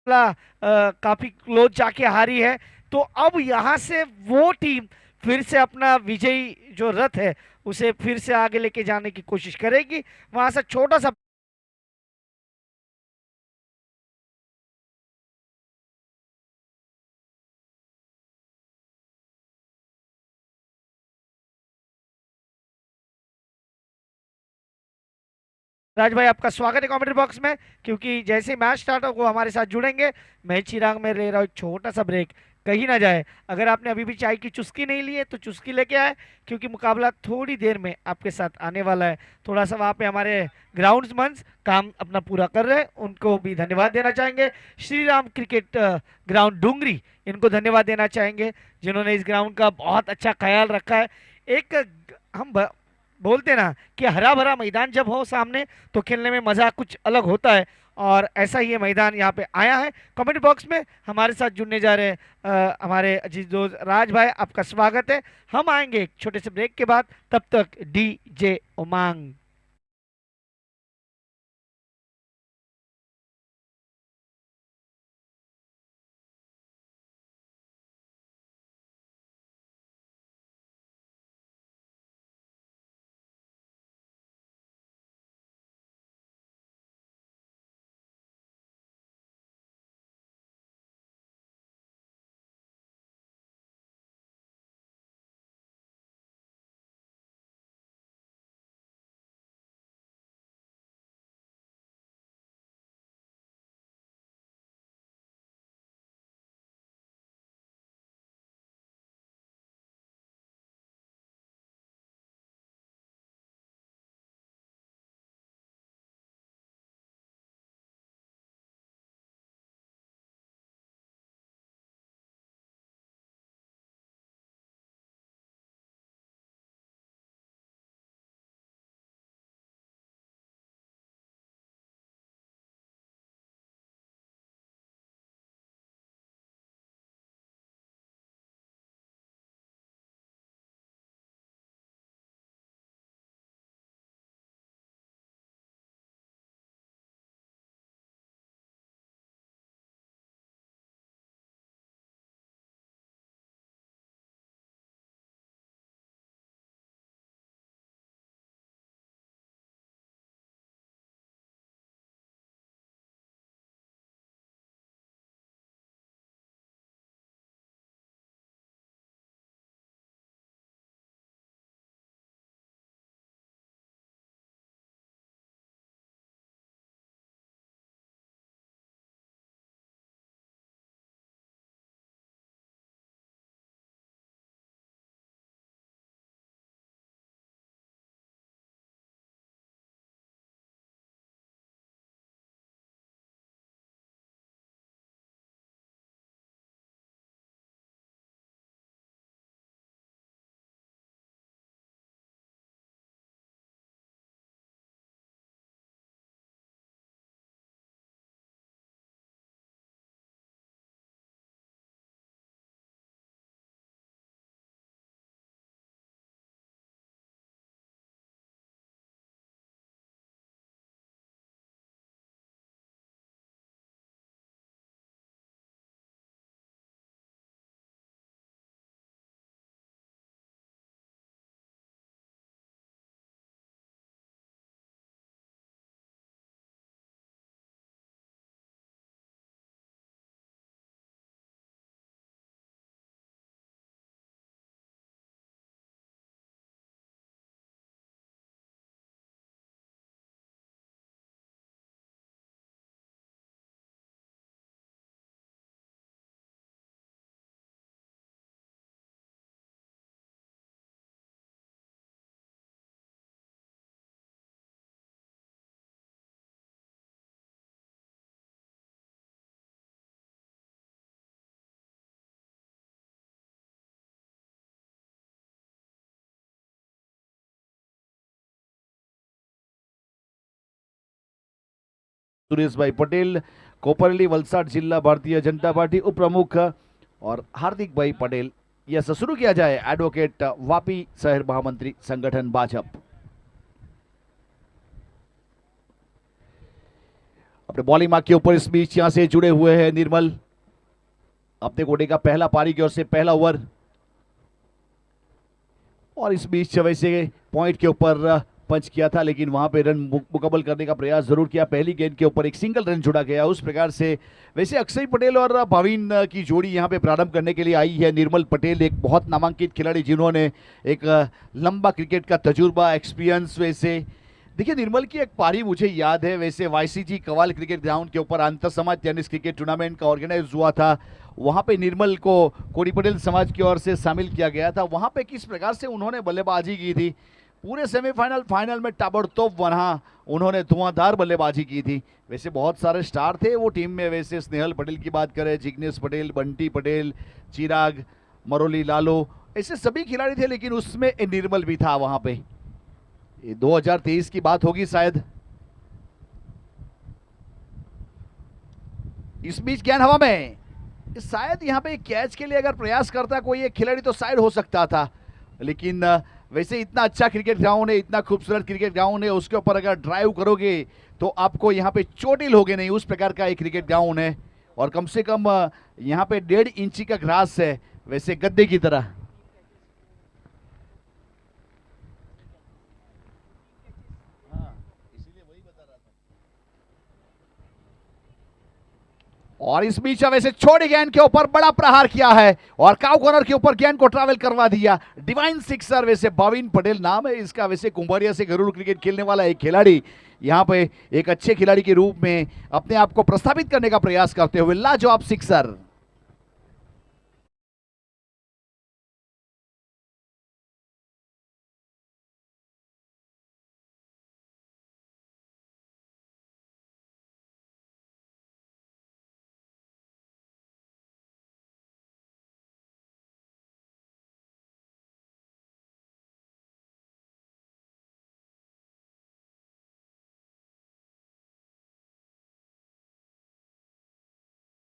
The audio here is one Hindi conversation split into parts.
काफी क्लोज जाके हारी है। तो अब यहाँ से वो टीम फिर से अपना विजयी जो रथ है उसे फिर से आगे लेके जाने की कोशिश करेगी। वहां से छोटा सा राज भाई आपका स्वागत है कमेंट्री बॉक्स में। क्योंकि जैसे ही मैच स्टार्ट हो वो हमारे साथ जुड़ेंगे। मैं चिराग में ले रहा हूँ एक छोटा सा ब्रेक, कहीं ना जाए। अगर आपने अभी भी चाय की चुस्की नहीं ली है तो चुस्की लेके आए, क्योंकि मुकाबला थोड़ी देर में आपके साथ आने वाला है। थोड़ा सा वहाँ पे हमारे ग्राउंड्समैन काम अपना पूरा कर रहे हैं, उनको भी धन्यवाद देना चाहेंगे। श्री राम क्रिकेट ग्राउंड डूंगरी, इनको धन्यवाद देना चाहेंगे जिन्होंने इस ग्राउंड का बहुत अच्छा ख्याल रखा है। एक हम बोलते ना कि हरा भरा मैदान जब हो सामने तो खेलने में मजा कुछ अलग होता है। और ऐसा ही ये मैदान यहाँ पे आया है। कमेंट बॉक्स में हमारे साथ जुड़ने जा रहे हैं हमारे अजीज दोस्त राज भाई, आपका स्वागत है। हम आएंगे एक छोटे से ब्रेक के बाद, तब तक डीजे उमांग। सुरेशभाई पटेल, कोपरली वलसाड जिला भारतीय जनता पार्टी उपप्रमुख, और हार्दिक भाई पटेल। यस, शुरू किया जाए। एडवोकेट वापी शहर महामंत्री संगठन भाजप। अपने बॉलिंग मार्क के ऊपर इस बीच यहां से जुड़े हुए हैं निर्मल। अपने कोटे का पहला पारी की ओर से पहला ओवर, और इस बीच वैसे पॉइंट के ऊपर पंच किया था, लेकिन वहां पे रन मुकम्मल करने का प्रयास जरूर किया। पहली गेंद के ऊपर एक सिंगल रन जुड़ा गया। उस प्रकार से वैसे अक्षय पटेल और भाविन की जोड़ी यहां पे प्रारंभ करने के लिए आई है। निर्मल पटेल एक बहुत नामांकित खिलाड़ी जिन्होंने एक लंबा क्रिकेट का तजुर्बा, एक्सपीरियंस। वैसे देखिए, निर्मल की एक पारी मुझे याद है, वैसे वाईसीजी कवाल क्रिकेट ग्राउंड के ऊपर अंतर समाज टेनिस क्रिकेट टूर्नामेंट का ऑर्गेनाइज हुआ था। वहां पे निर्मल को कोड़ी पटेल समाज की ओर से शामिल किया गया था। वहां पे किस प्रकार से उन्होंने बल्लेबाजी की थी, पूरे सेमीफाइनल फाइनल में ताबड़तोड़ वहां उन्होंने धुआंधार बल्लेबाजी की थी। वैसे बहुत सारे स्टार थे वो टीम में, वैसे स्नेहल पटेल की बात करें, जिग्नेश पटेल, बंटी पटेल, चिराग, मरोली लालो, ऐसे सभी खिलाड़ी थे, लेकिन उसमें निर्मल भी था वहां पे। ये 2023 की बात होगी शायद। इस बीच गेंद हवा में, शायद यहां पे कैच के लिए अगर प्रयास करता कोई एक खिलाड़ी तो शायद हो सकता था, लेकिन वैसे इतना अच्छा क्रिकेट ग्राउंड है, इतना खूबसूरत क्रिकेट ग्राउंड है, उसके ऊपर अगर ड्राइव करोगे तो आपको यहाँ पे चोटिल होगे नहीं, उस प्रकार का एक क्रिकेट ग्राउंड है। और कम से कम यहाँ पे 1.5 इंची का ग्रास है, वैसे गद्दे की तरह। और इस बीच वैसे छोटी गेंद के ऊपर बड़ा प्रहार किया है और काउ कॉर्नर के ऊपर गेंद को ट्रैवल करवा दिया। डिवाइन सिक्सर, वैसे भाविन पटेल नाम है इसका, वैसे कुंभारिया से घरेलू क्रिकेट खेलने वाला एक खिलाड़ी यहां पे एक अच्छे खिलाड़ी के रूप में अपने आप को प्रस्थापित करने का प्रयास करते हुए लाजवाब सिक्सर।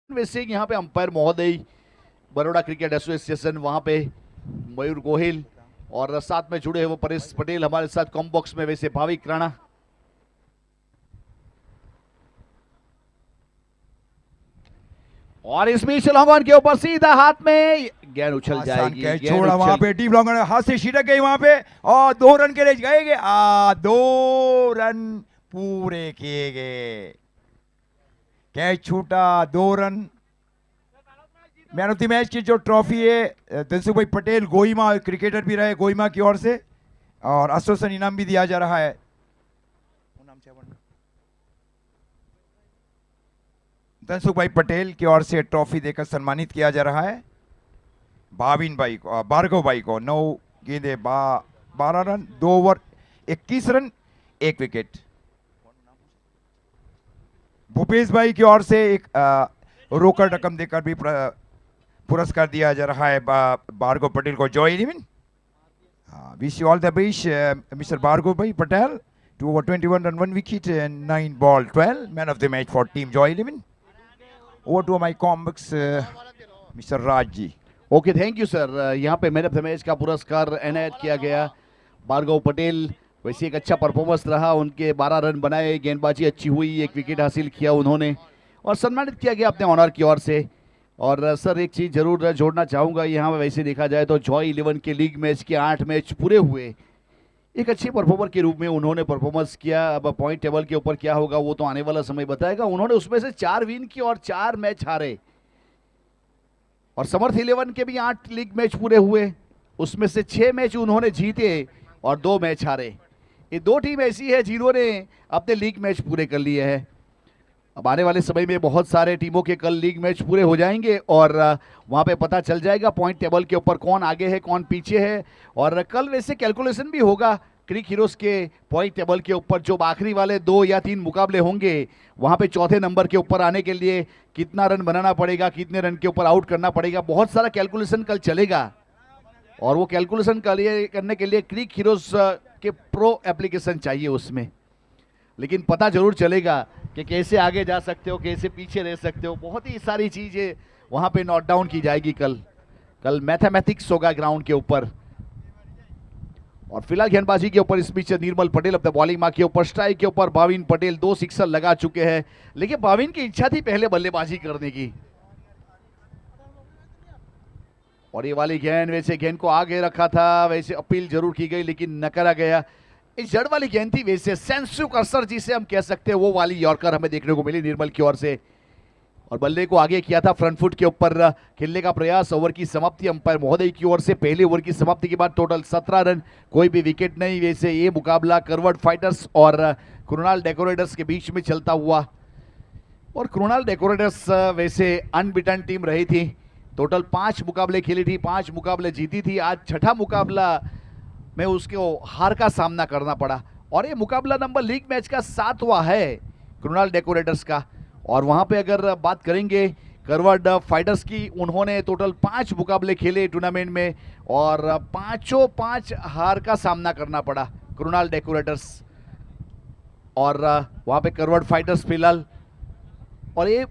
वैसे यहाँ पे अंपायर महोदय, बड़ौदा क्रिकेट एसोसिएशन, वहां पे मयूर गोहिल, और साथ में जुड़े हुए परेश पटेल हमारे साथ कॉम बॉक्स में, वैसे भाविक राणा। और इस बीच लॉन्ग के ऊपर सीधा हाथ में गेंद उछल जाएगी, कैच छोड़ा वहां पे, डीप लॉन्ग हाथ से छिटक गई वहां पे और 2 रन के लिए गए 2 रन पूरे किए गए। कैच छूटा, 2 run. Man of the match की जो ट्रॉफी है दिलसुख भाई पटेल, गोइमा क्रिकेटर भी रहे, गोइमा की ओर से, और एसोसिएशन इनाम भी दिया जा रहा है। दिलसुख भाई पटेल की ओर से ट्रॉफी देकर सम्मानित किया जा रहा है भाविन भाई को, भार्गव भाई को। 9 गेंदे 12 run, 2 over 21 run, 1 wicket. Bhupesh भाई की ओर से एक रोकड़ रकम देकर भी पुरस्कार दिया जा रहा है भार्गव पटेल को। Joy eleven, wish you all the best mister Bhargav भाई Patel. 2 over 21 run, 1 wicket and 9 ball 12. Man of the match for team Joy 11. Over to my comics, Mr. Raj ji. Okay, thank you sir. यहाँ पे मैन ऑफ द मैच का पुरस्कार एनायत किया गया भार्गव पटेल। वैसे एक अच्छा परफॉर्मेंस रहा, उनके 12 रन बनाए, गेंदबाजी अच्छी हुई, 1 विकेट हासिल किया उन्होंने और सम्मानित किया गया अपने ऑनर की ओर से। और सर एक चीज़ जरूर जोड़ना चाहूँगा, यहाँ वैसे देखा जाए तो जॉय 11 के लीग मैच के 8 मैच पूरे हुए, एक अच्छे परफॉर्मर के रूप में उन्होंने परफॉर्मेंस किया। अब पॉइंट टेबल के ऊपर क्या होगा वो तो आने वाला समय बताएगा। उन्होंने उसमें से 4 विन की और 4 मैच हारे, और समर्थ 11 के भी 8 लीग मैच पूरे हुए, उसमें से 6 मैच उन्होंने जीते और 2 मैच हारे। ये 2 टीम ऐसी है जिन्होंने अपने लीग मैच पूरे कर लिए हैं। अब आने वाले समय में बहुत सारे टीमों के कल लीग मैच पूरे हो जाएंगे और वहां पे पता चल जाएगा पॉइंट टेबल के ऊपर कौन आगे है कौन पीछे है। और कल वैसे कैलकुलेशन भी होगा क्रिक हीरोज के पॉइंट टेबल के ऊपर, जो आखिरी वाले 2 या 3 मुकाबले होंगे वहां पे चौथे नंबर के ऊपर आने के लिए कितना रन बनाना पड़ेगा, कितने रन के ऊपर आउट करना पड़ेगा, बहुत सारा कैलकुलेशन कल चलेगा। और वो कैलकुलेशन करने के लिए क्रिक हीरोज के प्रो एप्लीकेशन चाहिए उसमें, लेकिन पता जरूर चलेगा कि कैसे आगे जा सकते हो, कैसे पीछे रह सकते हो, बहुत ही सारी चीजें वहां पे नोट डाउन की जाएगी। कल मैथमेटिक्स होगा ग्राउंड के ऊपर। और फिलहाल गेंदबाजी के ऊपर इस बीच निर्मल पटेल अपने बॉलिंग मार्क के ऊपर, स्ट्राइक के ऊपर भाविन पटेल 2 सिक्सर लगा चुके हैं। लेकिन भाविन की इच्छा थी पहले बल्लेबाजी करने की, और ये वाली गेंद, वैसे गेंद को आगे रखा था, वैसे अपील जरूर की गई लेकिन नकारा गया। इस जड़ वाली गेंद थी, वैसे सेंसिटिव कर्सर जिसे हम कह सकते हैं, वो वाली यॉर्कर हमें देखने को मिली निर्मल की ओर से, और बल्ले को आगे किया था, फ्रंट फुट के ऊपर खेलने का प्रयास। ओवर की समाप्ति अंपायर महोदय की ओर से, पहले ओवर की समाप्ति के बाद टोटल 17 रन, कोई भी विकेट नहीं। वैसे ये मुकाबला करवट फाइटर्स और कृणाल डेकोरेटर्स के बीच में चलता हुआ, और कृणाल डेकोरेटर्स वैसे अनबिटन टीम रही थी, टोटल 5 मुकाबले खेली थी, 5 मुकाबले जीती थी। आज छठा मुकाबला में उसको हार का सामना करना पड़ा, और ये मुकाबला नंबर लीग मैच का 7वां है कृणाल डेकोरेटर्स का। और वहां पे अगर बात करेंगे करवट फाइटर्स की, उन्होंने टोटल 5 मुकाबले खेले टूर्नामेंट में, और 5 हार का सामना करना पड़ा कृणाल डेकोरेटर्स, और वहां पे करवट फाइटर्स फिलहाल, और ये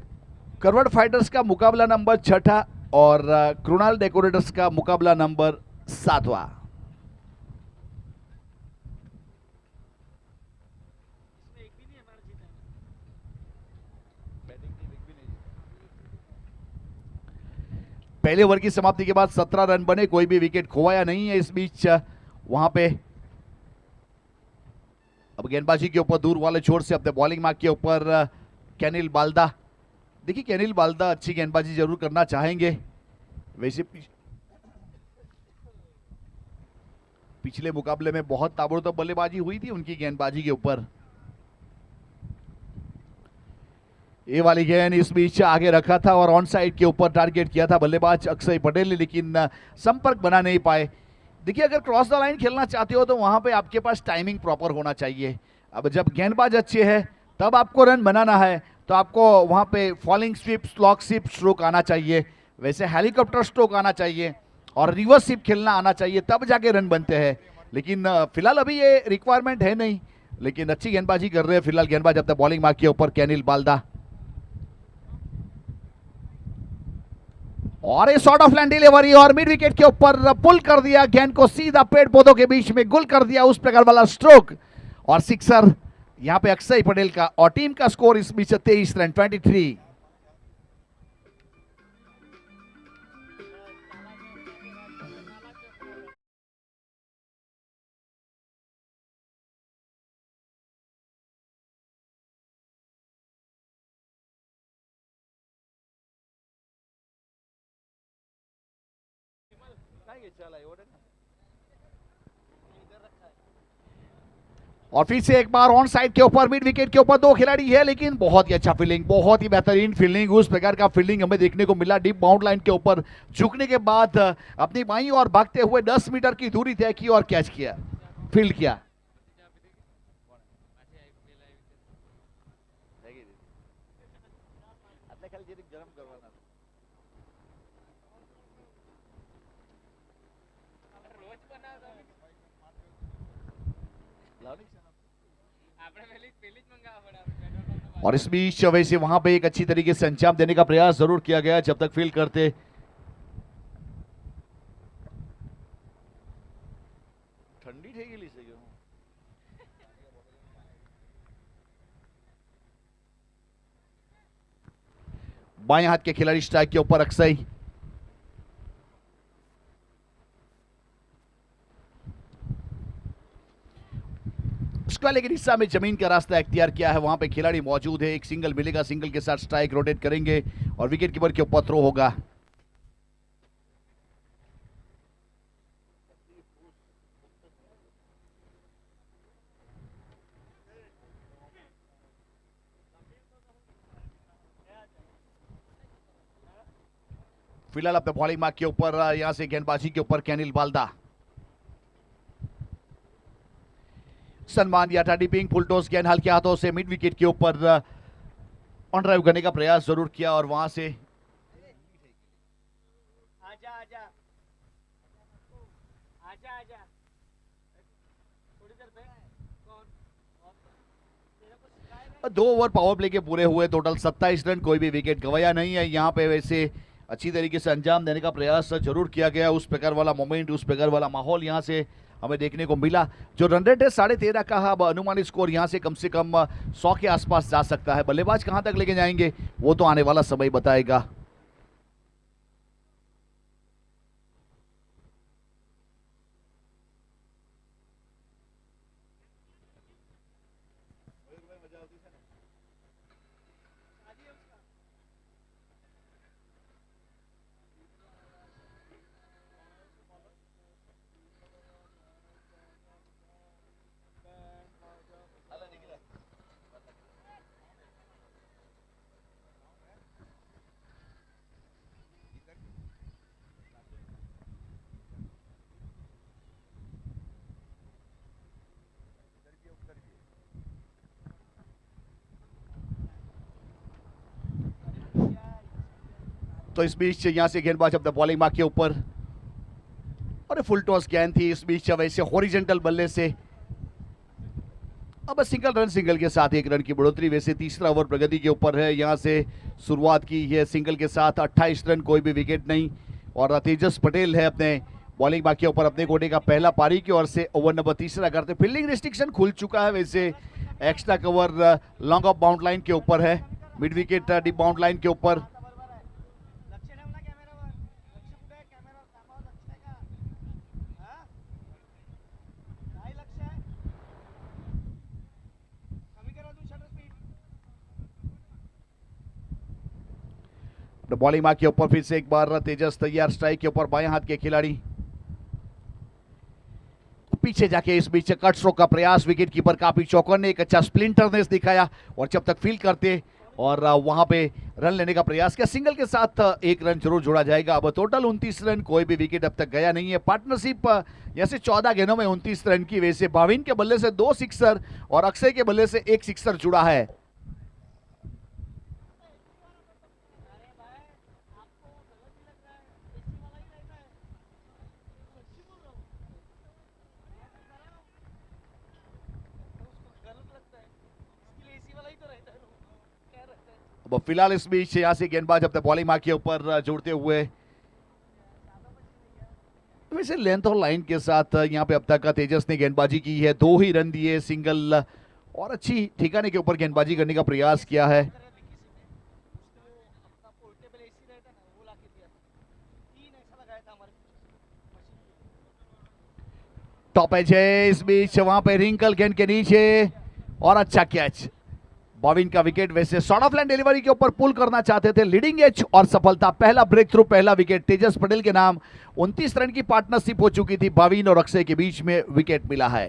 करवट फाइटर्स का मुकाबला नंबर 6 और कृणाल डेकोरेटर्स का मुकाबला नंबर 7वां। पहले ओवर की समाप्ति के बाद 17 रन बने, कोई भी विकेट खोवाया नहीं है। इस बीच वहां पे अब गेंदबाजी के ऊपर दूर वाले छोर से अपने बॉलिंग मार्क के ऊपर कैनिल बाल्दा। देखिए कैनिल बाल्दा अच्छी गेंदबाजी जरूर करना चाहेंगे, वैसे पिछले मुकाबले में बहुत ताबड़तोड़ बल्लेबाजी हुई थी उनकी गेंदबाजी के ऊपर। ये वाली गेंद इस बीच आगे रखा था और ऑन साइड के ऊपर टारगेट किया था बल्लेबाज अक्षय पटेल ने, लेकिन संपर्क बना नहीं पाए। देखिए अगर क्रॉस द लाइन खेलना चाहते हो तो वहां पे आपके पास टाइमिंग प्रॉपर होना चाहिए। अब जब गेंदबाज अच्छे हैं तब आपको रन बनाना है, तो आपको वहां पे falling sweep, slog sweep stroke आना चाहिए, वैसे हेलीकॉप्टर स्ट्रोक आना चाहिए, और रिवर्स स्वीप खेलना आना चाहिए, तब जाके रन बनते हैं। लेकिन फिलहाल अभी ये रिक्वायरमेंट है नहीं, लेकिन अच्छी गेंदबाजी कर रहे हैं फिलहाल गेंदबाज अपने बॉलिंग मार्क के ऊपर कैनिल बाल्दा। और ये शॉर्ट ऑफ लैंड डिलीवरी और मिड विकेट के ऊपर पुल कर दिया, गेंद को सीधा पेड़ पौधों के बीच में गुल कर दिया, उस प्रकार वाला स्ट्रोक और सिक्सर यहां पे अक्षय पटेल का, और टीम का स्कोर इस बीच 23 रन 23। और फिर से एक बार ऑन साइड के ऊपर मिड विकेट के ऊपर 2 खिलाड़ी है, लेकिन बहुत ही अच्छा फील्डिंग, बहुत ही बेहतरीन फील्डिंग, उस प्रकार का फील्डिंग हमें देखने को मिला। डीप बाउंड लाइन के ऊपर झुकने के बाद अपनी बाईं ओर भागते हुए 10 मीटर की दूरी तय की और कैच किया, फील्ड किया। और इस बीच वैसे वहां पे एक अच्छी तरीके से अंजाम देने का प्रयास जरूर किया गया जब तक फील्ड करते। ठंडी थे गेली से बाएं हाथ के खिलाड़ी स्ट्राइक के ऊपर अक्षय, उसका लेकिन हिस्सा में जमीन का रास्ता इख्तियार किया है, वहां पे खिलाड़ी मौजूद है, एक सिंगल मिलेगा, सिंगल के साथ स्ट्राइक रोटेट करेंगे और विकेट कीपर के ऊपर थ्रो होगा। फिलहाल अपने बॉलिंग मार्क के ऊपर यहां से गेंदबाजी के ऊपर कैनिल बाल्दा, सलमान या डिपिंग फुल टॉस गेंद हल्के हाथों से मिड विकेट के ऊपर ऑन ड्राइव करने का प्रयास जरूर किया, और वहां से आजा आजा आजा आजा थोड़ी देर पे 2 ओवर पावर प्ले के पूरे हुए, टोटल 27 रन, कोई भी विकेट गवाया नहीं है। यहाँ पे वैसे अच्छी तरीके से अंजाम देने का प्रयास जरूर किया गया, उस प्रकार वाला मोमेंट, उस प्रकार वाला माहौल यहाँ से हमें देखने को मिला। जो रन रेट है 13.5 का, अब अनुमानित स्कोर यहाँ से कम 100 के आसपास जा सकता है। बल्लेबाज कहाँ तक लेके जाएंगे वो तो आने वाला समय बताएगा। तो इस बीच यहाँ से गेंदबाज अपने बॉलिंग मार्क के ऊपर, और फुल टॉस गेंद थी इस बीच वैसे हॉरिजॉन्टल बल्ले से। अब सिंगल रन, सिंगल के साथ 1 रन की बढ़ोतरी। वैसे तीसरा ओवर प्रगति के ऊपर है, यहाँ से शुरुआत की है सिंगल के साथ 28 रन, कोई भी विकेट नहीं। और तेजस पटेल है अपने बॉलिंग बाकी के ऊपर अपने कोटे का पहला पारी की ओर से ओवर नंबर तीसरा करते। फील्डिंग रिस्ट्रिक्शन खुल चुका है, वैसे extra cover long off bound line के ऊपर है, mid wicket deep bound line के ऊपर। बॉलिंग मार्क के ऊपर फिर से एक बार तेजस तैयार, स्ट्राइक के ऊपर बाएं हाथ के खिलाड़ी। पीछे जाके इस बीच कट स्ट्रोक का प्रयास, विकेट कीपर काफी चौकन ने एक अच्छा स्प्लिंटरनेस दिखाया और जब तक फील्ड करते और वहां पे रन लेने का प्रयास किया। सिंगल के साथ 1 रन जरूर जोड़ा जाएगा। अब टोटल 29 रन, कोई भी विकेट अब तक गया नहीं है। पार्टनरशिप जैसे 14 गेंदों में 29 रन की, वैसे भाविन के बल्ले से 2 सिक्सर और अक्षय के बल्ले से 1 सिक्सर जुड़ा है। अब फिलहाल इस बीच यहाँ से गेंदबाज अपने बॉलिंग मार्क के ऊपर जोड़ते हुए, वैसे लेंथ और लाइन के साथ यहाँ पे अब तक तेजस ने गेंदबाजी की है, 2 ही रन दिए, सिंगल और अच्छी ठिकाने के ऊपर गेंदबाजी करने का प्रयास किया है। टॉप एज है इस बीच, वहां पे रिंकल गेंद के नीचे और अच्छा कैच, बॉबिन का विकेट। वैसे शॉर्ट ऑफ लाइन डिलीवरी के ऊपर पुल करना चाहते थे, लीडिंग एज और सफलता, पहला ब्रेक थ्रू, पहला विकेट तेजस पटेल के नाम। 29 रन की पार्टनरशिप हो चुकी थी, बॉबिन और अक्षय के बीच में विकेट मिला है।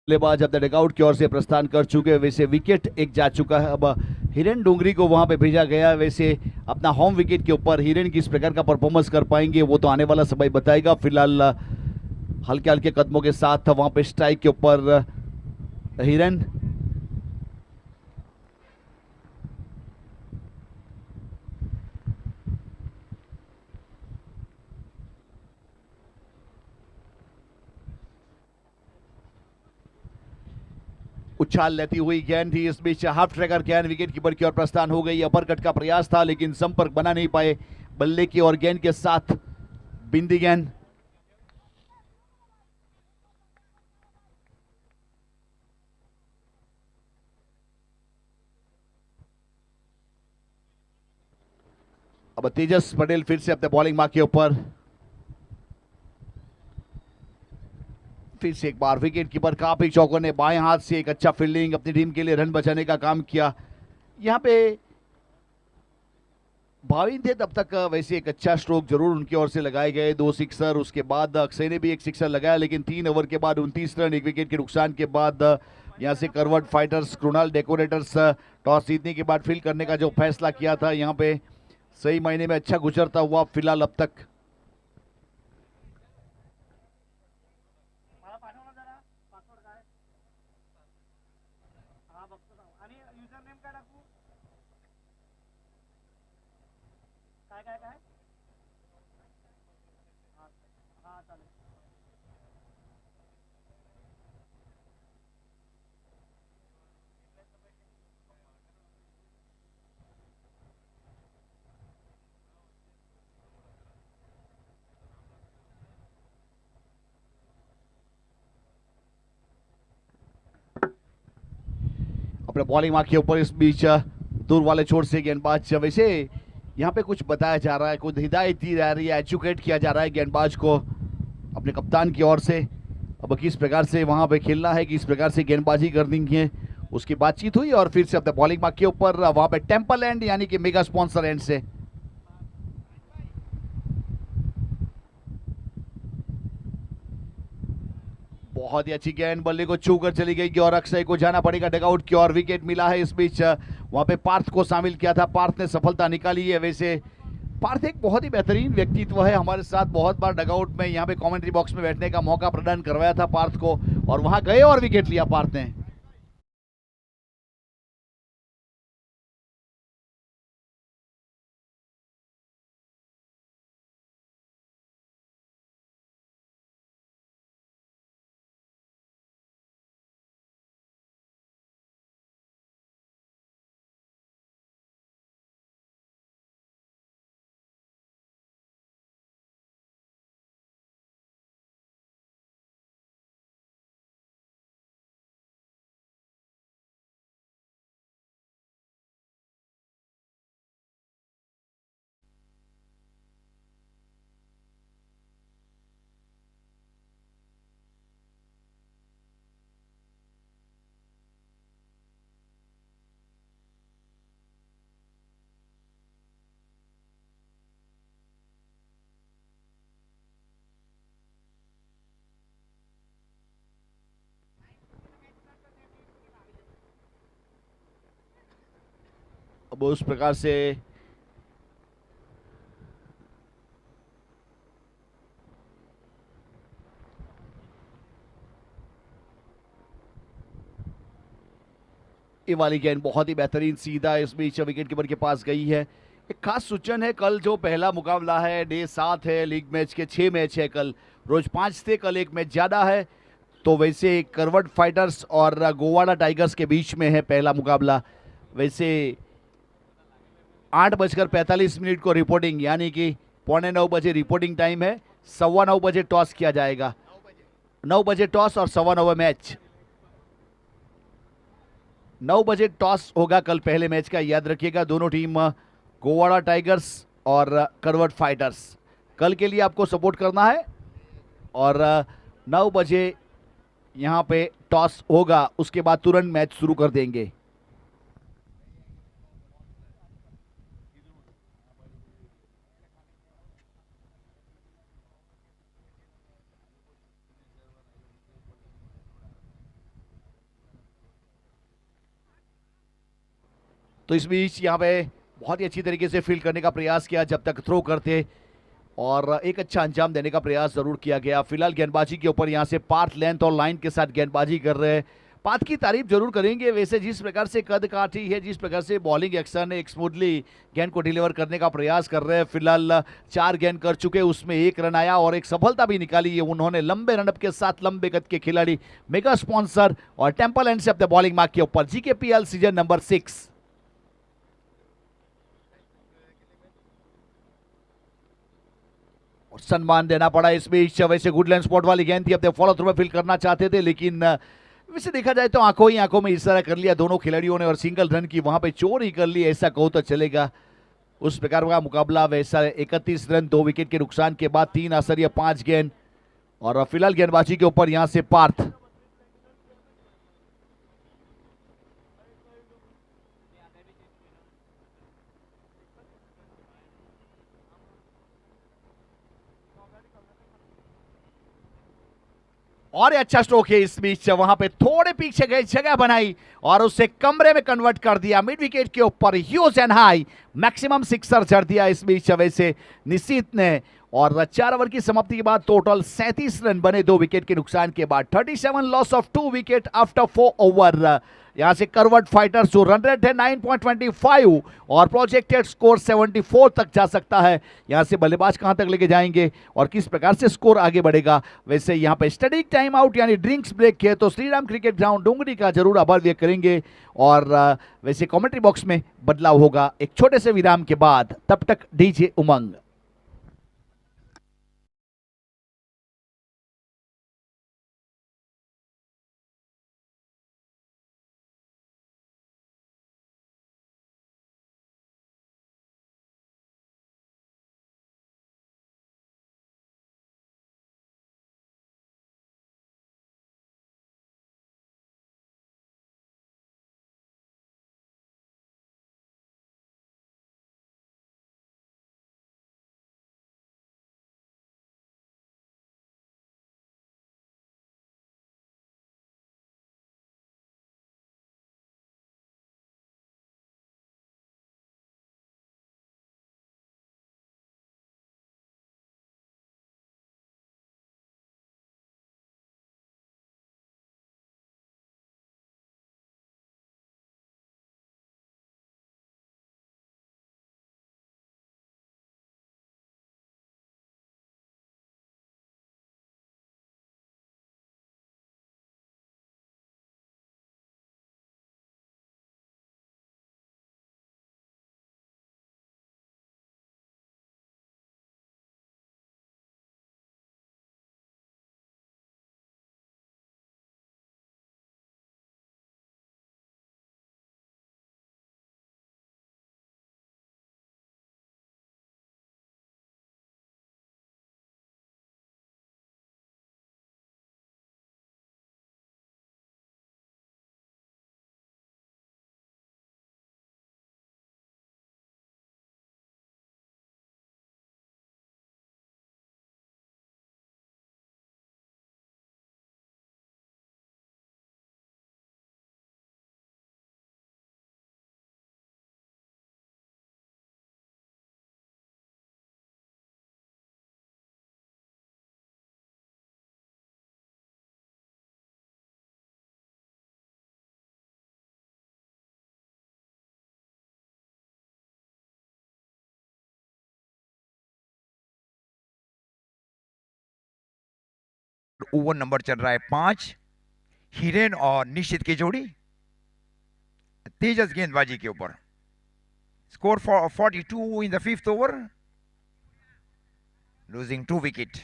बल्लेबाज अपने डगआउट की ओर से प्रस्थान कर चुके हैं, वैसे विकेट एक जा चुका है। अब हिरेन डोंगरी को वहां पे भेजा गया, वैसे अपना होम विकेट के ऊपर हिरेन किस प्रकार का परफॉर्मेंस कर पाएंगे वो तो आने वाला समय बताएगा। फिलहाल हल्के हल्के कदमों के साथ वहां पे स्ट्राइक के ऊपर हिरेन। उछाल लेती हुई गेंद थी, इस बीच हाफ ट्रैकर गेंद विकेट कीपर की ओर प्रस्थान हो गई। अपर कट का प्रयास था लेकिन संपर्क बना नहीं पाए बल्ले की और गेंद के साथ बिंदी गेंद। अब तेजस पटेल फिर से अपने बॉलिंग मार्क के ऊपर, फिर से एक बार विकेट कीपर काफी चौकों ने बाएं हाथ से एक अच्छा फील्डिंग, अपनी टीम के लिए रन बचाने का काम किया। यहां पे भाविन थे तब तक, वैसे एक अच्छा स्ट्रोक जरूर उनकी ओर से लगाए गए, 2 सिक्सर, उसके बाद अक्षय ने भी एक सिक्सर लगाया लेकिन 3 ओवर के बाद 29 रन, 1 विकेट के नुकसान के बाद यहाँ से करवट फाइटर्स कृणाल डेकोरेटर्स टॉस जीतने के बाद फील्ड करने का जो फैसला किया था, यहाँ पे सही मायने में अच्छा गुजरता हुआ फिलहाल अब तक। अपने बॉलिंग मार्क के ऊपर इस बीच दूर वाले छोर से गेंदबाज, वैसे यहाँ पे कुछ बताया जा रहा है, कुछ हिदायत दी जा रही है, एजुकेट किया जा रहा है गेंदबाज को अपने कप्तान की ओर से। अब किस प्रकार से वहां पे खेलना है, किस प्रकार से गेंदबाजी करनी है, उसकी बातचीत हुई और फिर से अपने बॉलिंग मार्क के ऊपर वहां पे टेम्पल एंड यानी कि मेगा स्पॉन्सर एंड से बहुत ही अच्छी गेंद बल्ले को छू कर चली गई और अक्षय को जाना पड़ेगा डगआउट की और विकेट मिला है। इस बीच वहां पे पार्थ को शामिल किया था, पार्थ ने सफलता निकाली है। वैसे पार्थ एक बहुत ही बेहतरीन व्यक्तित्व है, हमारे साथ बहुत बार डगआउट में यहाँ पे कमेंट्री बॉक्स में बैठने का मौका प्रदान करवाया था पार्थ को, और वहां गए और विकेट लिया पार्थ ने। अब उस प्रकार से ये वाली गेंद बहुत ही बेहतरीन सीधा इस बीच विकेट कीपर के पास गई है। एक खास सूचन है, कल जो पहला मुकाबला है डे 7 है, लीग मैच के 6 मैच है, कल रोज 5 थे, कल एक मैच ज्यादा है। तो वैसे करवट फाइटर्स और गोवाड़ा टाइगर्स के बीच में है पहला मुकाबला। वैसे 8:45 को रिपोर्टिंग यानी कि 8:45 रिपोर्टिंग टाइम है, 9:15 टॉस किया जाएगा, 9 बजे टॉस और 9:15 मैच। 9 बजे टॉस होगा कल पहले मैच का, याद रखिएगा। दोनों टीम गोवाड़ा टाइगर्स और करवट फाइटर्स, कल के लिए आपको सपोर्ट करना है और 9 बजे यहां पे टॉस होगा, उसके बाद तुरंत मैच शुरू कर देंगे। तो इस बीच यहाँ पे बहुत ही अच्छी तरीके से फील्ड करने का प्रयास किया जब तक थ्रो करते, और एक अच्छा अंजाम देने का प्रयास जरूर किया गया। फिलहाल गेंदबाजी के ऊपर यहाँ से पार्थ लेंथ और लाइन के साथ गेंदबाजी कर रहे हैं। पार्थ की तारीफ जरूर करेंगे, वैसे जिस प्रकार से कद काठी है, जिस प्रकार से बॉलिंग एक्शन एक स्मूथली गेंद को डिलीवर करने का प्रयास कर रहे हैं। फिलहाल 4 गेंद कर चुके, उसमें 1 रन आया और एक सफलता भी निकाली है उन्होंने लंबे रनअप के साथ। लंबे कद के खिलाड़ी मेगा स्पॉन्सर और टेम्पल एंड से अपने बॉलिंग मार्क के ऊपर जीकेपीएल सीजन नंबर 6। और सम्मान देना पड़ा इस बीच। वैसे गुड लाइन स्पॉट वाली गेंद थी, अपने फॉलो थ्रू में फील करना चाहते थे, लेकिन वैसे देखा जाए तो आंखों ही आंखों में इशारा कर लिया दोनों खिलाड़ियों ने और सिंगल रन की वहां पे चोरी कर ली, ऐसा कहो तो चलेगा। उस प्रकार का मुकाबला वैसा 31 रन 2 विकेट के नुकसान के बाद 3 आसरिया 5 गेंद। और फिलहाल गेंदबाजी के ऊपर यहां से पार्थ। और ये अच्छा स्ट्रोक है इस बीच, वहां पे थोड़े पीछे गए, जगह बनाई और उसे कमरे में कन्वर्ट कर दिया मिड विकेट के ऊपर, huge and high, maximum sixer चढ़ दिया इस बीच वैसे निशित ने। और 4 ओवर की समाप्ति के बाद टोटल 37 रन बने 2 विकेट के नुकसान के बाद। 37 loss of 2 wicket after 4 over. यहां से करवट फाइटर्स जो रन रेट है 9.25 और प्रोजेक्टेड स्कोर 74 तक जा सकता है। यहां से बल्लेबाज कहां तक लेके जाएंगे और किस प्रकार से स्कोर आगे बढ़ेगा। वैसे यहां पे स्टडी टाइम आउट यानी ड्रिंक्स ब्रेक है तो श्रीराम क्रिकेट ग्राउंड डुंगरी का जरूर आभार व्यक्त करेंगे। और वैसे कमेंट्री बॉक्स में बदलाव होगा एक छोटे से विराम के बाद, तब तक डीजे उमंग। ओवर नंबर चल रहा है 5, हिरेन और निशित की जोड़ी तेजस गेंदबाजी के ऊपर। Score 42 in the 5th over, losing 2 wicket.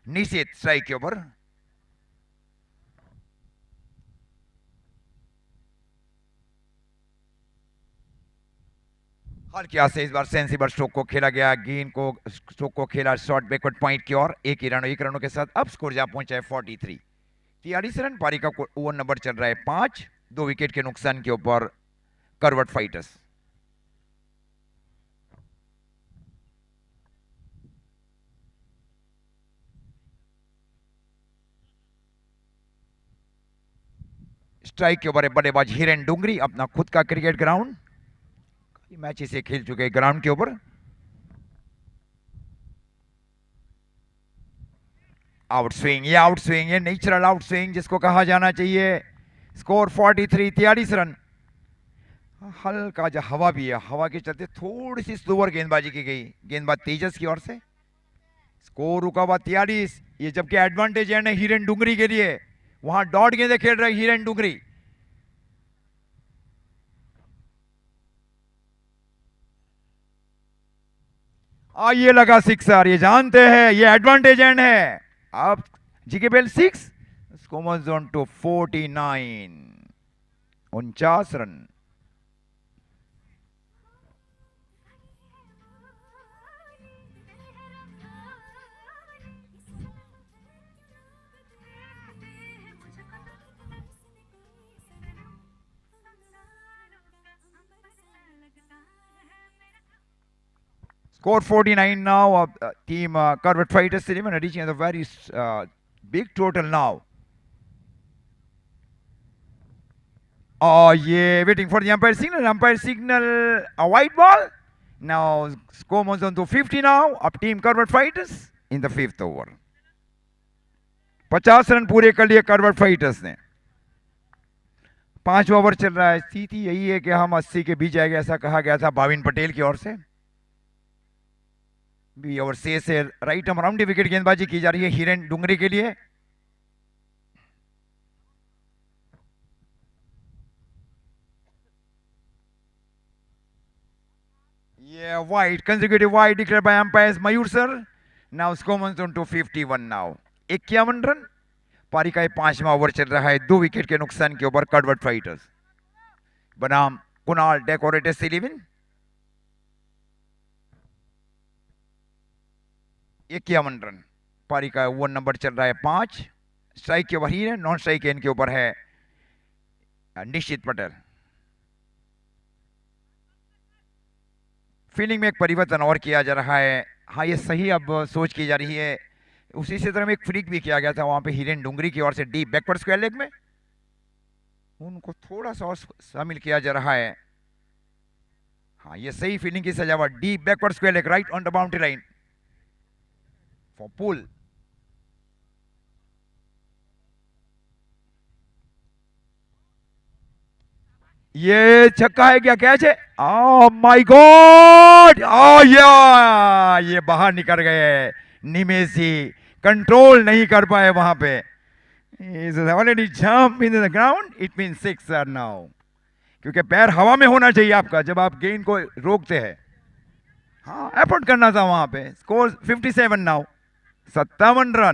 Nishit strike के ऊपर। हल्के से इस बार सेंसिबल स्ट्रोक को खेला गया, गेंद को स्ट्रोक को खेला शॉर्ट बैकवर्ड पॉइंट की ओर। एक रनों के साथ अब स्कोर जा पहुंचा है 43। 43 रन पारी का ओवर नंबर चल रहा है 5, 2 विकेट के नुकसान के ऊपर करवट फाइटर्स। स्ट्राइक के ऊपर है बल्लेबाज हिरेन डुंगरी, अपना खुद का क्रिकेट ग्राउंड, मैच इसे खेल चुके ग्राउंड के ऊपर। आउट स्विंग, ये आउट स्विंग, ये नेचुरल आउट स्विंग जिसको कहा जाना चाहिए। Score 43, 43 run. हल्का जो हवा भी है, हवा के चलते थोड़ी सी स्लोअर गेंदबाजी की गई, गेंदबाज तेजस की ओर से। स्कोर रुका हुआ 43। ये जबकि एडवांटेज है हिरेन डुंगरी के लिए, वहां डॉट गेंदे खेल रहे हिरेन डुंगरी। ये लगा सिक्सर, ये जानते हैं ये एडवांटेज एंड है। अब जीके बेल 6, score gone to 49, 49 run. Score 49 now of team Corvette Fighters Stadium and reaching at the very Big total now. Oh, yeah, waiting for the umpire signal. Umpire signal a white ball. Now score moves on to 50 now of team Curved Fighters in the 5th over. 50 run पूरे कर लिए कर्वर्ड फाइटर्स ने. 5 ओवर चल रहा है. स्थिति यही है कि हम 80 के बीच आएंगे, ऐसा कहा गया था भाविन पटेल की ओर से. बी ओवर से राइट आर्म राउंड विकेट गेंदबाजी की जा रही है हिरेन डुंगरी के लिए. Yeah, wide, consecutive wide declared by umpires Mayur sir. Now score moves on to 51 now. 51 run. पारी का 5वां ओवर चल रहा है. 2 विकेट के नुकसान के ऊपर कर्वर्ड फाइटर्स बनाम कुणाल डेकोरेटर्स 11. 51 रन. पारी का ओवर नंबर चल रहा है 5. स्ट्राइक के ऊपर ही है, नॉन स्ट्राइक इनके ऊपर है निश्चित पटेल. फील्डिंग में एक परिवर्तन और किया जा रहा है. हाँ, ये सही अब सोच की जा रही है. उसी से तरह में एक फ्लिक भी किया गया था वहां पे हिरेन डुंगरी की ओर से डीप बैकवर्ड स्क्वायर लेग में. उनको थोड़ा सा और शामिल किया जा रहा है. हाँ, ये सही फील्डिंग की सजावट. Deep backward square leg right on the boundary line for pull. ये छक्का है क्या, कैच है? ओह माय गॉड, ओह या, ये बाहर निकल गए. निमेशी कंट्रोल नहीं कर पाए वहां पे. Is already jump in the ground. It mean 6 run now. क्योंकि पैर हवा में होना चाहिए आपका जब आप गेंद को रोकते हैं. हाँ, एफर्ट करना था वहां पे. Score 57 now. 57 रन.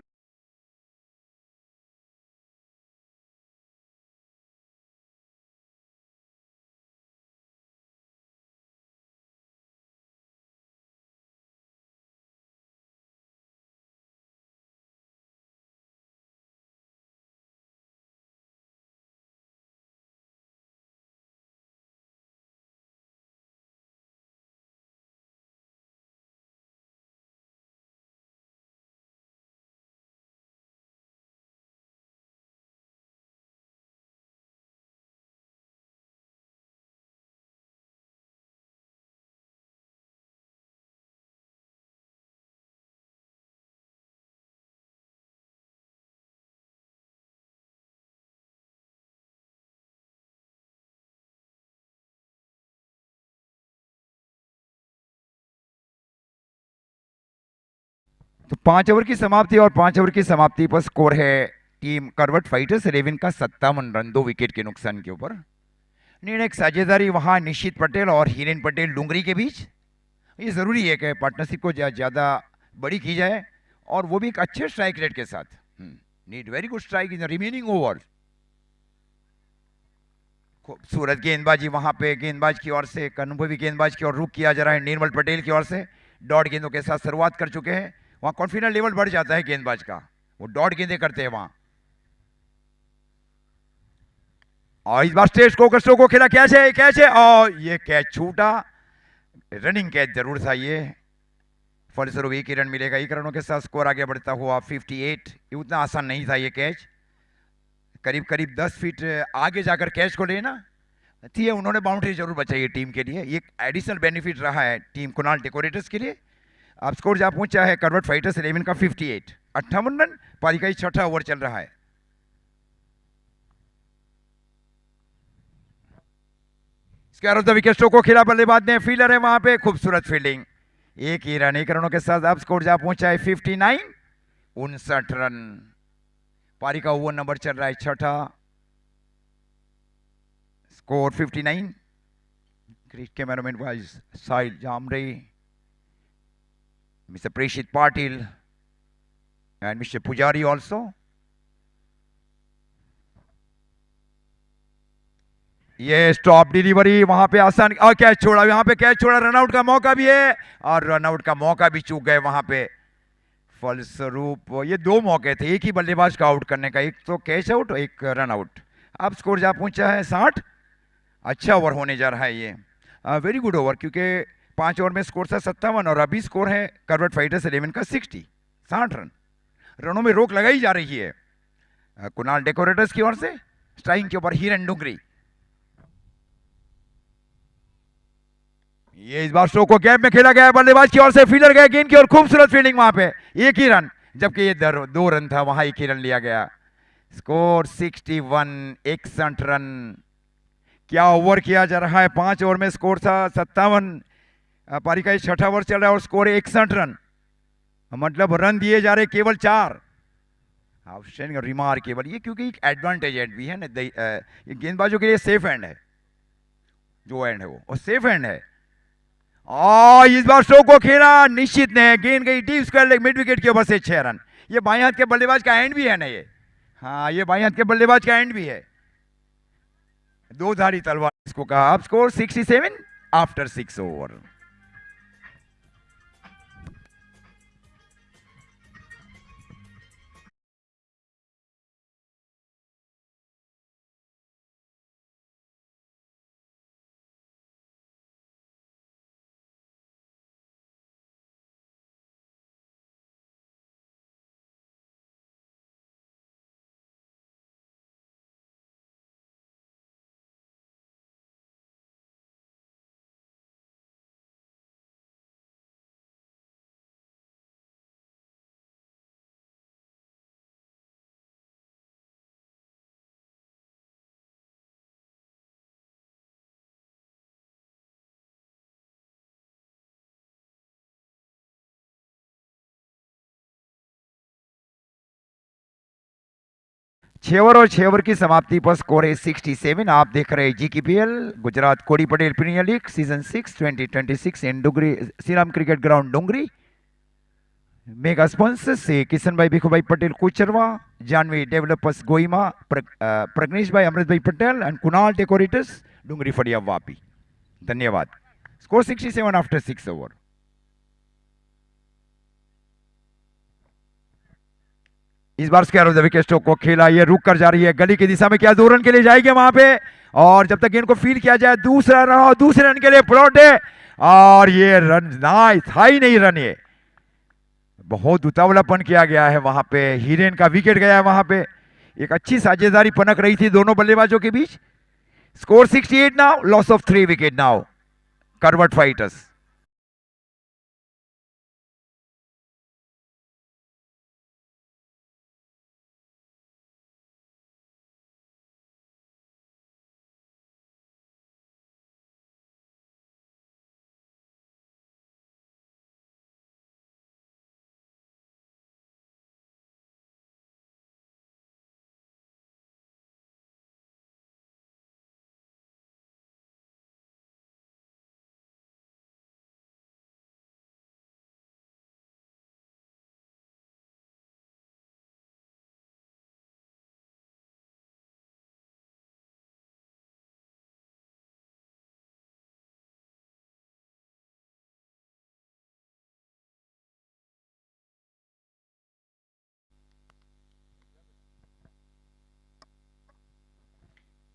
तो 5 ओवर की समाप्ति और 5 ओवर की समाप्ति पर स्कोर है टीम कर्वर्ड फाइटर्स 11 का 57 रन 2 विकेट के नुकसान के ऊपर. निर्णायक साझेदारी वहां निश्चित पटेल और हिरेन पटेल डुंगरी के बीच. ये जरूरी है कि पार्टनरशिप को ज्यादा बड़ी की जाए और वो भी एक अच्छे स्ट्राइक रेट के साथ. Need very good strike in the remaining over. खूबसूरत गेंदबाजी वहां पे गेंदबाज की ओर से, एक अनुभवी गेंदबाज की ओर रुख किया जा रहा है निर्मल पटेल की ओर से. डॉट गेंदों के साथ शुरुआत कर चुके हैं. वहां कॉन्फिडेंस लेवल बढ़ जाता है गेंदबाज का. वो डॉट गेंदे करते हैं वहां. और इस बार स्टेज को खेला. कैच है, कैच है और ये कैच छूटा. रनिंग कैच जरूर था ये. फलस्वरूप 1 ही रन मिलेगा. 1 रनों के साथ स्कोर आगे बढ़ता हुआ 58. ये उतना आसान नहीं था ये कैच. करीब करीब 10 फीट आगे जाकर कैच को लेना थी. उन्होंने बाउंड्री जरूर बचाई है टीम के लिए. ये एडिशनल बेनिफिट रहा है टीम कुणाल डेकोरेटर्स के लिए. अब स्कोर जहां पहुंचा है कर्वर्ड फाइटर्स 11 का 58. 58 रन. पारी का 6ठा ओवर चल रहा है. स्क्वायर ऑफ द विकेट को खेला बल्लेबाज ने. फील्डर है वहां पे. खूबसूरत फील्डिंग. 1 ही रन. 1 रनों के साथ अब स्कोर जहां पहुंचा है 59. 59 रन. पारी का ओवर नंबर चल रहा है 6ठा. Score 59. Great cameraman wise Sahil Jamre, Mr. Preshit Patil and Mr. Pujari also. ये स्टॉप डिलीवरी वहां पे आसान और कैच छोड़ा. यहां पे कैच छोड़ा. रनआउट का मौका भी है और रनआउट का मौका भी चूक गए वहां पे. फलस्वरूप ये 2 मौके थे एक ही बल्लेबाज का आउट करने का. एक तो कैच आउट और एक रनआउट. अब स्कोर जहां पहुंचा है 60. अच्छा ओवर होने जा रहा है ये. वेरी गुड ओवर क्योंकि 5 ओवर में स्कोर था 57 और अभी स्कोर है कर्वर्ड फाइटर्स 11 का 60 रन. रनों में रोक लगाई जा रही है कुणाल डेकोरेटर्स की ओर से। स्ट्राइक के ऊपर हिरन डुंगरी। ये इस बार स्ट्रोक को गैप में खेला गया, बल्लेबाज की ओर से फील्डर गया गेंद की ओर, खूबसूरत फील्डिंग वहां पे, एक ही रन, जबकि ये 2 रन था, वहां एक ही रन लिया गया। Score 61, 61 run. क्या ओवर किया जा रहा है, 5 ओवर में स्कोर था 57। पारी का 6वां ओवर चल रहा है और स्कोर 61 रन, मतलब रन दिए जा रहे केवल 4। Outstanding, remarkable. ये क्योंकि एक एडवांटेज एंड भी है ना, ये गेंदबाजों के लिए सेफ एंड है, जो एंड है वो सेफ एंड है। और इस बार स्ट्रोक को खेला निश्चित ने, गेंद गई deep square leg mid wicket के ऊपर से 6 रन। ये बाएं हाथ के बल्लेबाज का एंड भी है ना ये, हाँ ये बाएं हाथ के बल्लेबाज का एंड भी है, 2 धारी तलवार इसको कहा। अब स्कोर 67 आफ्टर 6 ओवर। छह ओवर और 6 ओवर की समाप्ति पर स्कोर है 67। आप देख रहे हैं GKPL Gujarat Kodi Patel premier league season 6 2026 in Dungri Shri Ram cricket ground Dungri. Mega sponsor से Kishan bhai Bhikhu bhai Patel Kucharwa, Janvi developers Goima, Pragnesh bhai Amrut bhai Patel and Kunal decorators Dungri Phadia Vapi. धन्यवाद। Score 67 after 6 over. इस बार square off the wicket stroke को खेला, ये रुक कर जा रही है गली की दिशा में, क्या 2 रन के लिए जाएगी वहां पे, और जब तक गेंद को फील किया जाए दूसरा रन, और दूसरे रन के लिए प्लॉट है, और ये रन नाइस, था ही नहीं रन, ये बहुत उतावलापन किया गया है वहां पे, हिरेन का विकेट गया है वहां पे, एक अच्छी साझेदारी पनक रही थी दोनों बल्लेबाजों के बीच। Score 68 now, loss of 3 wicket now, Karvat fighters.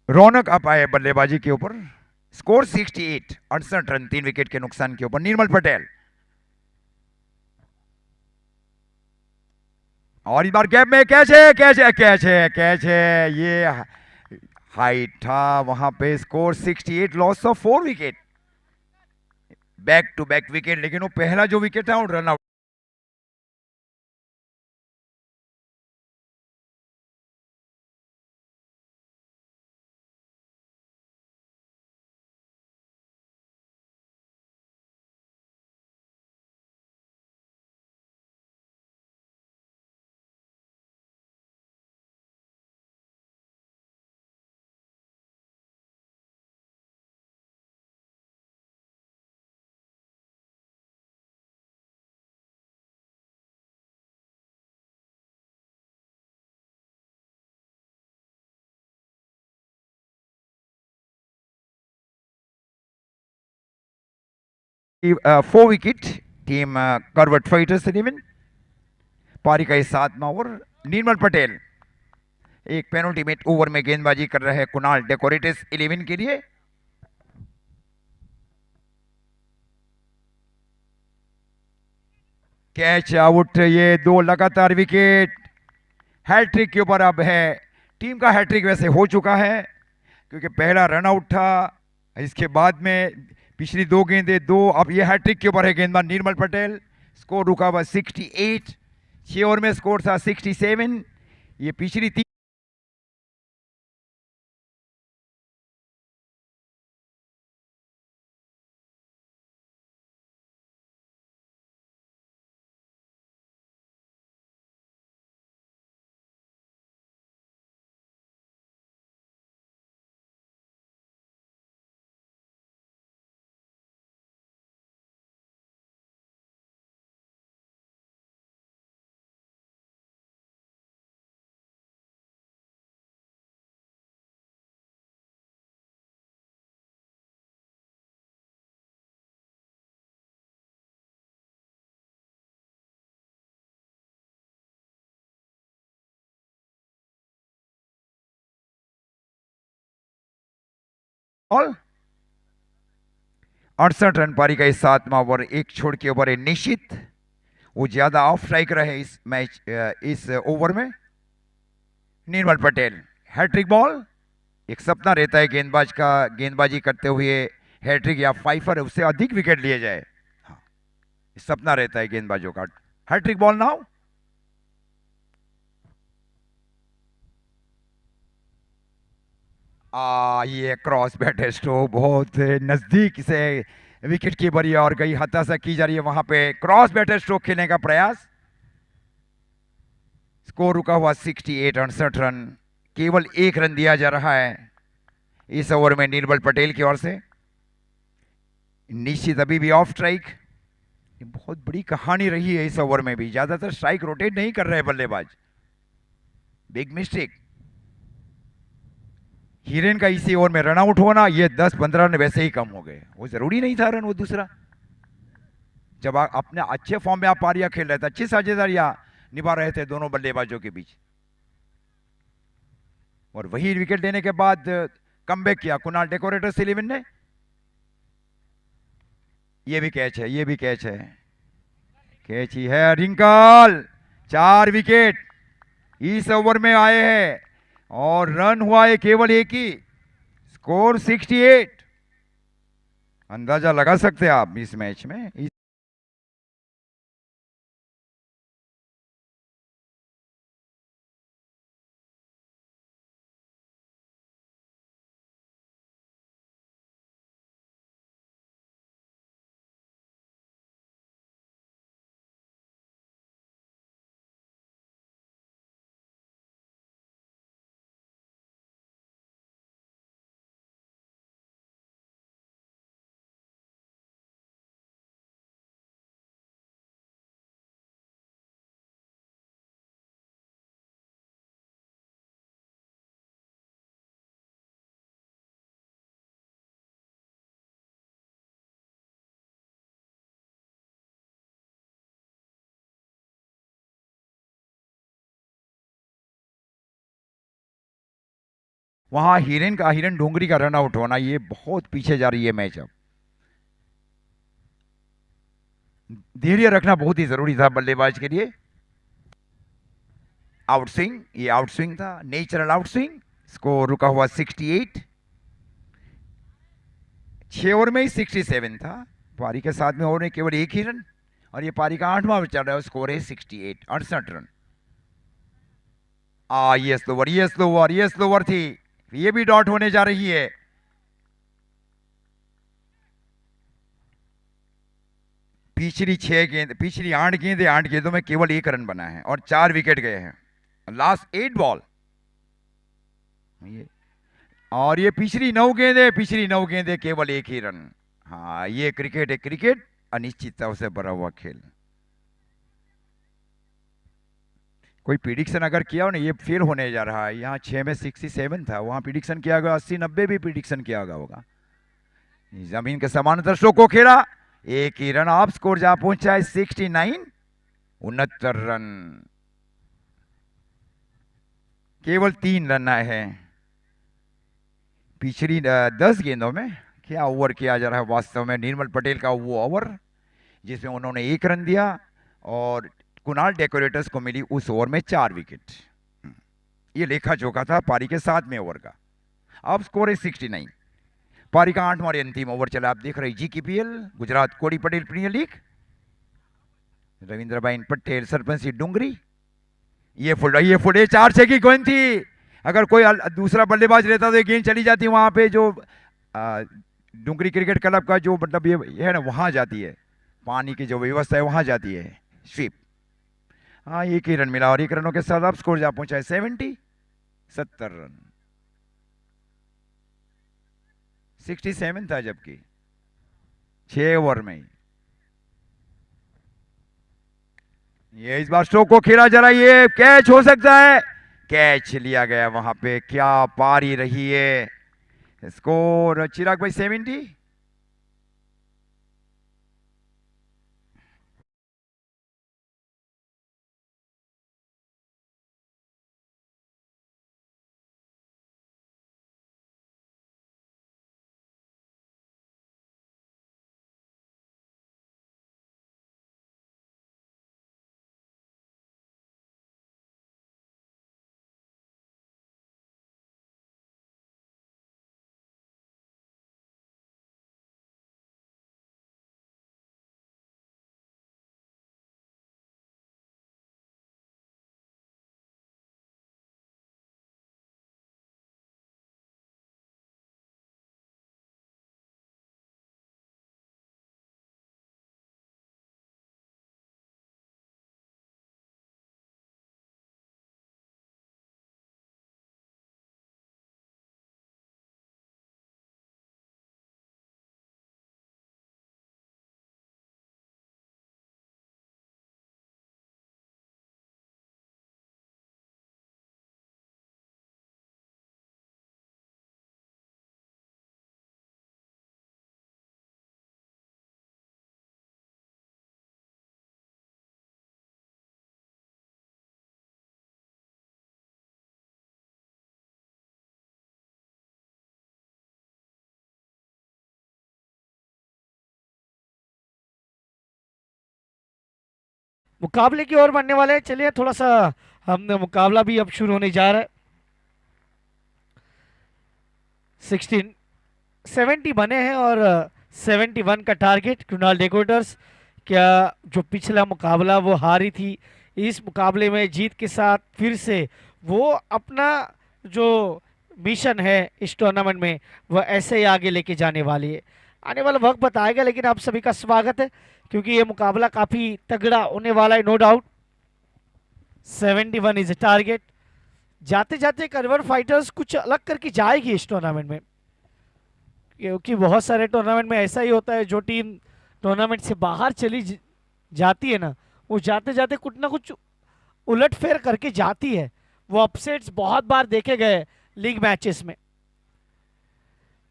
Raunak up आए बल्लेबाजी के ऊपर। स्कोर 68, 68 रन, 3 विकेट के नुकसान के ऊपर। निर्मल पटेल, और इस बार गैप में कैच है, कैच है, कैच है, कैच है, ये हाइट था वहां पे। Score 68, loss of 4 wicket, back to back wicket, लेकिन वो पहला जो विकेट था वो run out. Four wicket team Karvat fighters 11। पारी का 7वां ओवर। निर्मल पटेल एक पेनल्टीमेट ओवर में गेंदबाजी कर रहे हैं कुणाल डेकोरेटर्स 11 के लिए। कैच आउट, ये 2 लगातार विकेट। हैट्रिक के ऊपर अब है, टीम का हैट्रिक वैसे हो चुका है क्योंकि पहला रन आउट था, इसके बाद में पिछली 2 गेंदें 2, अब ये हैट्रिक के ऊपर है गेंदबाज निर्मल पटेल। स्कोर रुका हुआ 68, 6 ओवर में स्कोर था 67। ये पिछली 3 बॉल 68 रन पारी का इस 7वां ओवर। एक छोड़ के ओवर है निश्चित, वो ज्यादा ऑफ स्ट्राइक रहे इस मैच इस ओवर में। निर्मल पटेल हैट्रिक बॉल, एक सपना रहता है गेंदबाज का, गेंदबाजी करते हुए हैट्रिक या फाइफर उससे अधिक विकेट लिए जाए। हाँ, सपना रहता है गेंदबाजों का। हैट्रिक बॉल नाउ, ये क्रॉस बैट स्ट्रोक बहुत नजदीक से विकेट की बरी और गई, हताशा की जा रही है वहां पे। क्रॉस बैट स्ट्रोक खेलने का प्रयास। स्कोर रुका हुआ 68, 68 रन। केवल 1 रन दिया जा रहा है इस ओवर में निर्मल पटेल की ओर से। निश्चित अभी भी ऑफ स्ट्राइक। ये बहुत बड़ी कहानी रही है इस ओवर में भी, ज्यादातर स्ट्राइक रोटेट नहीं कर रहे बल्लेबाज। Big mistake. हिरेन का इसी ओवर में रन आउट होना, ये 10-15 रन वैसे ही कम हो गए, वो जरूरी नहीं था रन वो दूसरा। जब आप अपने अच्छे फॉर्म में आप पारियां खेल रहे थे, अच्छी साझेदारियां निभा रहे थे दोनों बल्लेबाजों के बीच, और वही विकेट लेने के बाद कमबैक किया कुणाल डेकोरेटर्स 11 ने। ये भी कैच है, ये भी कैच है, कैच ही है। रिंकल 4 विकेट इस ओवर में आए हैं और रन हुआ है केवल 1 ही। स्कोर 68। अंदाजा लगा सकते हैं आप इस मैच में। वहां हिरन डोंगरी का रन आउट होना, ये बहुत पीछे जा रही है मैच। अब धैर्य रखना बहुत ही जरूरी था बल्लेबाज के लिए। आउट स्विंग, ये आउट स्विंग था, नेचुरल आउट स्विंग। स्कोर रुका हुआ 68। 6 ओवर में ही 67 था। पारी के 7वें ओवर में केवल 1 ही रन, और ये पारी का 8वां चल रहा है, स्कोर है 68, 68 रन। ये स्लोवर, ये स्लोवर, ये स्लोवर थी, ये भी डॉट होने जा रही है। पिछली 8 गेंदें, 8 गेंदों में केवल 1 रन बना है और 4 विकेट गए हैं लास्ट 8 बॉल। और ये पिछली 9 गेंदें केवल 1 ही रन। हाँ, ये क्रिकेट है, क्रिकेट अनिश्चितता से भरा हुआ खेल। कोई प्रिडिक्शन अगर किया हो ना, ये फेल होने जा रहा है। यहाँ 6 में 67 था, वहां प्रिडिक्शन किया गया 80-90 भी प्रिडिक्शन किया गया होगा। जमीन के समानांतर स्ट्रोक को खेला, 1 ही रन ऑफ। स्कोर जहां पहुंचा है 69, 69 रन। केवल 3 रन आए हैं पिछली 10 गेंदों में। क्या ओवर किया जा रहा है वास्तव में। निर्मल पटेल का वो ओवर जिसमें उन्होंने 1 रन दिया और कुणाल डेकोरेटर्स को मिली उस ओवर में 4 विकेट। ये लेखा जोखा था पारी के 7वें ओवर का। अब स्कोर है 69। पारी का 8वां और अंतिम ओवर चला। आप देख रहे GKPL Gujarat Kodi Patel premier league. रविंद्रभाई Patel sarpanch Dungri. ये फुल 4-6 की गेंद थी। अगर कोई दूसरा बल्लेबाज रहता तो ये गेंद चली जाती वहां पे, जो डूंगरी क्रिकेट क्लब का जो मतलब ये है ना, वहां जाती है, पानी की जो व्यवस्था है वहां जाती है, स्वीप। हाँ, एक ही रन मिला और 1 रनों के साथ अब स्कोर जा पहुंचा है 70 रन। 67 था जबकि 6 ओवर में। ये इस बार स्ट्रोक को खेला जा रहा है, ये कैच हो सकता है। कैच लिया गया वहां पे। क्या पारी रही है। स्कोर चिराग भाई 70। मुकाबले की ओर बढ़ने वाले हैं। चलिए थोड़ा सा हमने मुकाबला भी अब शुरू होने जा रहा है। 70 बने हैं और 71 का टारगेट कुणाल डेकोरेटर्स। क्या जो पिछला मुकाबला वो हारी थी, इस मुकाबले में जीत के साथ फिर से वो अपना जो मिशन है इस टूर्नामेंट में वह ऐसे ही आगे लेके जाने वाली है। आने वाला वक्त बताएगा, लेकिन आप सभी का स्वागत है क्योंकि ये मुकाबला काफी तगड़ा होने वाला है, no doubt. 71 is a target. जाते जाते करवर फाइटर्स कुछ अलग करके जाएगी इस टूर्नामेंट में, क्योंकि बहुत सारे टूर्नामेंट में ऐसा ही होता है, जो टीम टूर्नामेंट से बाहर चली जाती है ना, वो जाते जाते कुछ ना कुछ उलटफेर करके जाती है। वो अपसेट्स बहुत बार देखे गए लीग मैचेस में।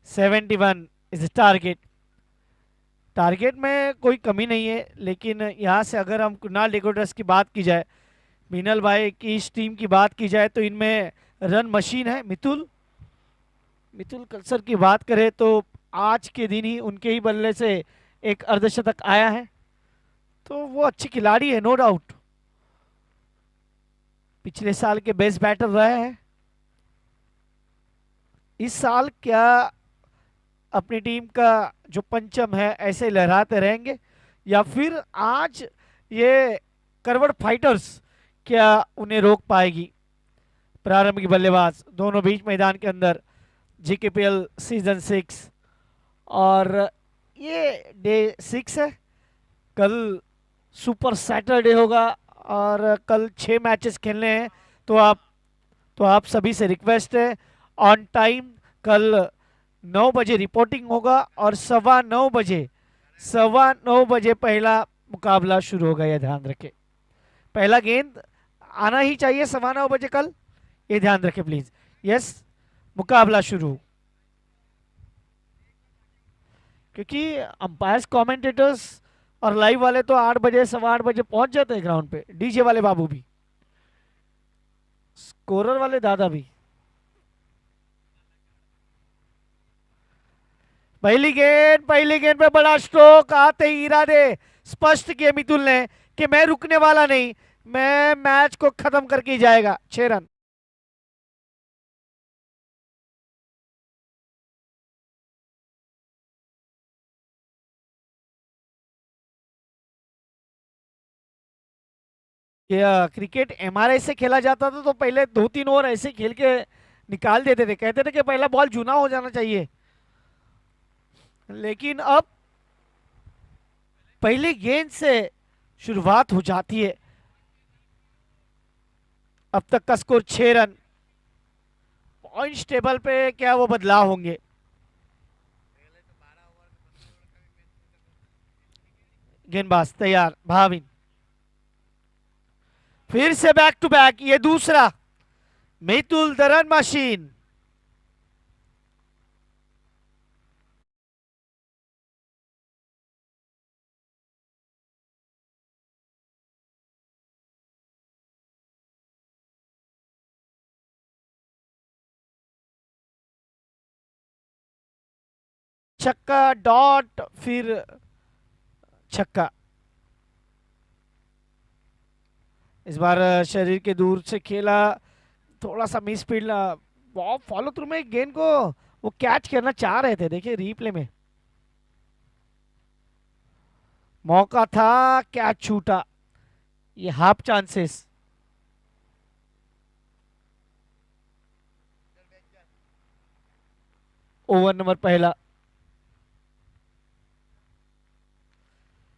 71 इज टारगेट। टारगेट में कोई कमी नहीं है, लेकिन यहाँ से अगर हम कुणाल डेकोरेटर्स की बात की जाए, मीनल भाई की इस टीम की बात की जाए, तो इनमें रन मशीन है मितुल कलसर की बात करें तो आज के दिन ही उनके ही बल्ले से एक अर्धशतक आया है, तो वो अच्छी खिलाड़ी है नो डाउट। पिछले साल के बेस्ट बैटर रहे हैं। इस साल क्या अपनी टीम का जो पंचम है ऐसे लहराते रहेंगे, या फिर आज ये करवट फाइटर्स क्या उन्हें रोक पाएगी। प्रारंभिक बल्लेबाज दोनों बीच मैदान के अंदर, GKPL सीजन 6 और ये डे 6 है। कल सुपर सैटरडे होगा और कल 6 मैचेस खेलने हैं, तो आप सभी से रिक्वेस्ट है ऑन टाइम कल 9 बजे रिपोर्टिंग होगा और 9:15 बजे पहला मुकाबला शुरू होगा, यह ध्यान रखें। पहला गेंद आना ही चाहिए 9:15 बजे कल, ये ध्यान रखें प्लीज। यस, मुकाबला शुरू। क्योंकि अंपायर्स, कमेंटेटर्स और लाइव वाले तो 8 बजे 8:15 बजे पहुंच जाते हैं ग्राउंड पे, डीजे वाले बाबू भी, स्कोरर वाले दादा भी। पहली गेंद पे बड़ा स्ट्रोक आते ही इरादे स्पष्ट किए मितुल ने कि मैं रुकने वाला नहीं, मैं मैच को खत्म करके ही जाएगा। 6 रन। क्रिकेट एमआरआई से खेला जाता था तो पहले 2-3 ओवर ऐसे खेल के निकाल देते थे, कहते थे कि पहला बॉल जूना हो जाना चाहिए। लेकिन अब पहली गेंद से शुरुआत हो जाती है। अब तक का स्कोर 6 रन। पॉइंट्स टेबल पे क्या वो बदलाव होंगे? गेंदबाज तैयार, भाविन फिर से बैक टू बैक, ये दूसरा। Mitul the run machine. छक्का, डॉट, फिर छक्का। इस बार शरीर के दूर से खेला, थोड़ा सा मिस फील्ड। बहुत फॉलो थ्रू में गेंद को वो कैच करना चाह रहे थे, देखिए रीप्ले में मौका था, कैच छूटा। ये हाफ चांसेस। ओवर नंबर पहला।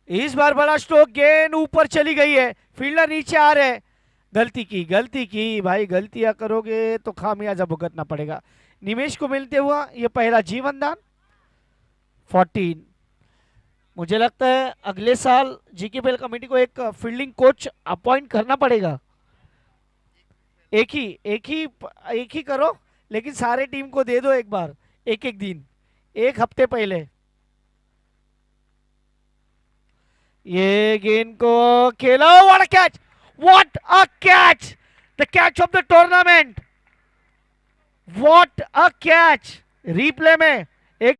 इस बार बड़ा स्ट्रोक, गेंद ऊपर चली गई है, फील्डर नीचे आ रहे हैं। गलती की भाई, गलतियां करोगे तो खामियाजा भुगतना पड़ेगा। निमेश को मिलते हुआ ये पहला जीवन दान। 14। मुझे लगता है अगले साल जीकेपीएल कमेटी को एक फील्डिंग कोच अपॉइंट करना पड़ेगा। एक ही करो, लेकिन सारे टीम को दे दो एक बार, एक एक दिन, एक हफ्ते पहले। ये गेंद को खेला, what a catch, what a catch, the catch of the tournament, what a catch. Replay में एक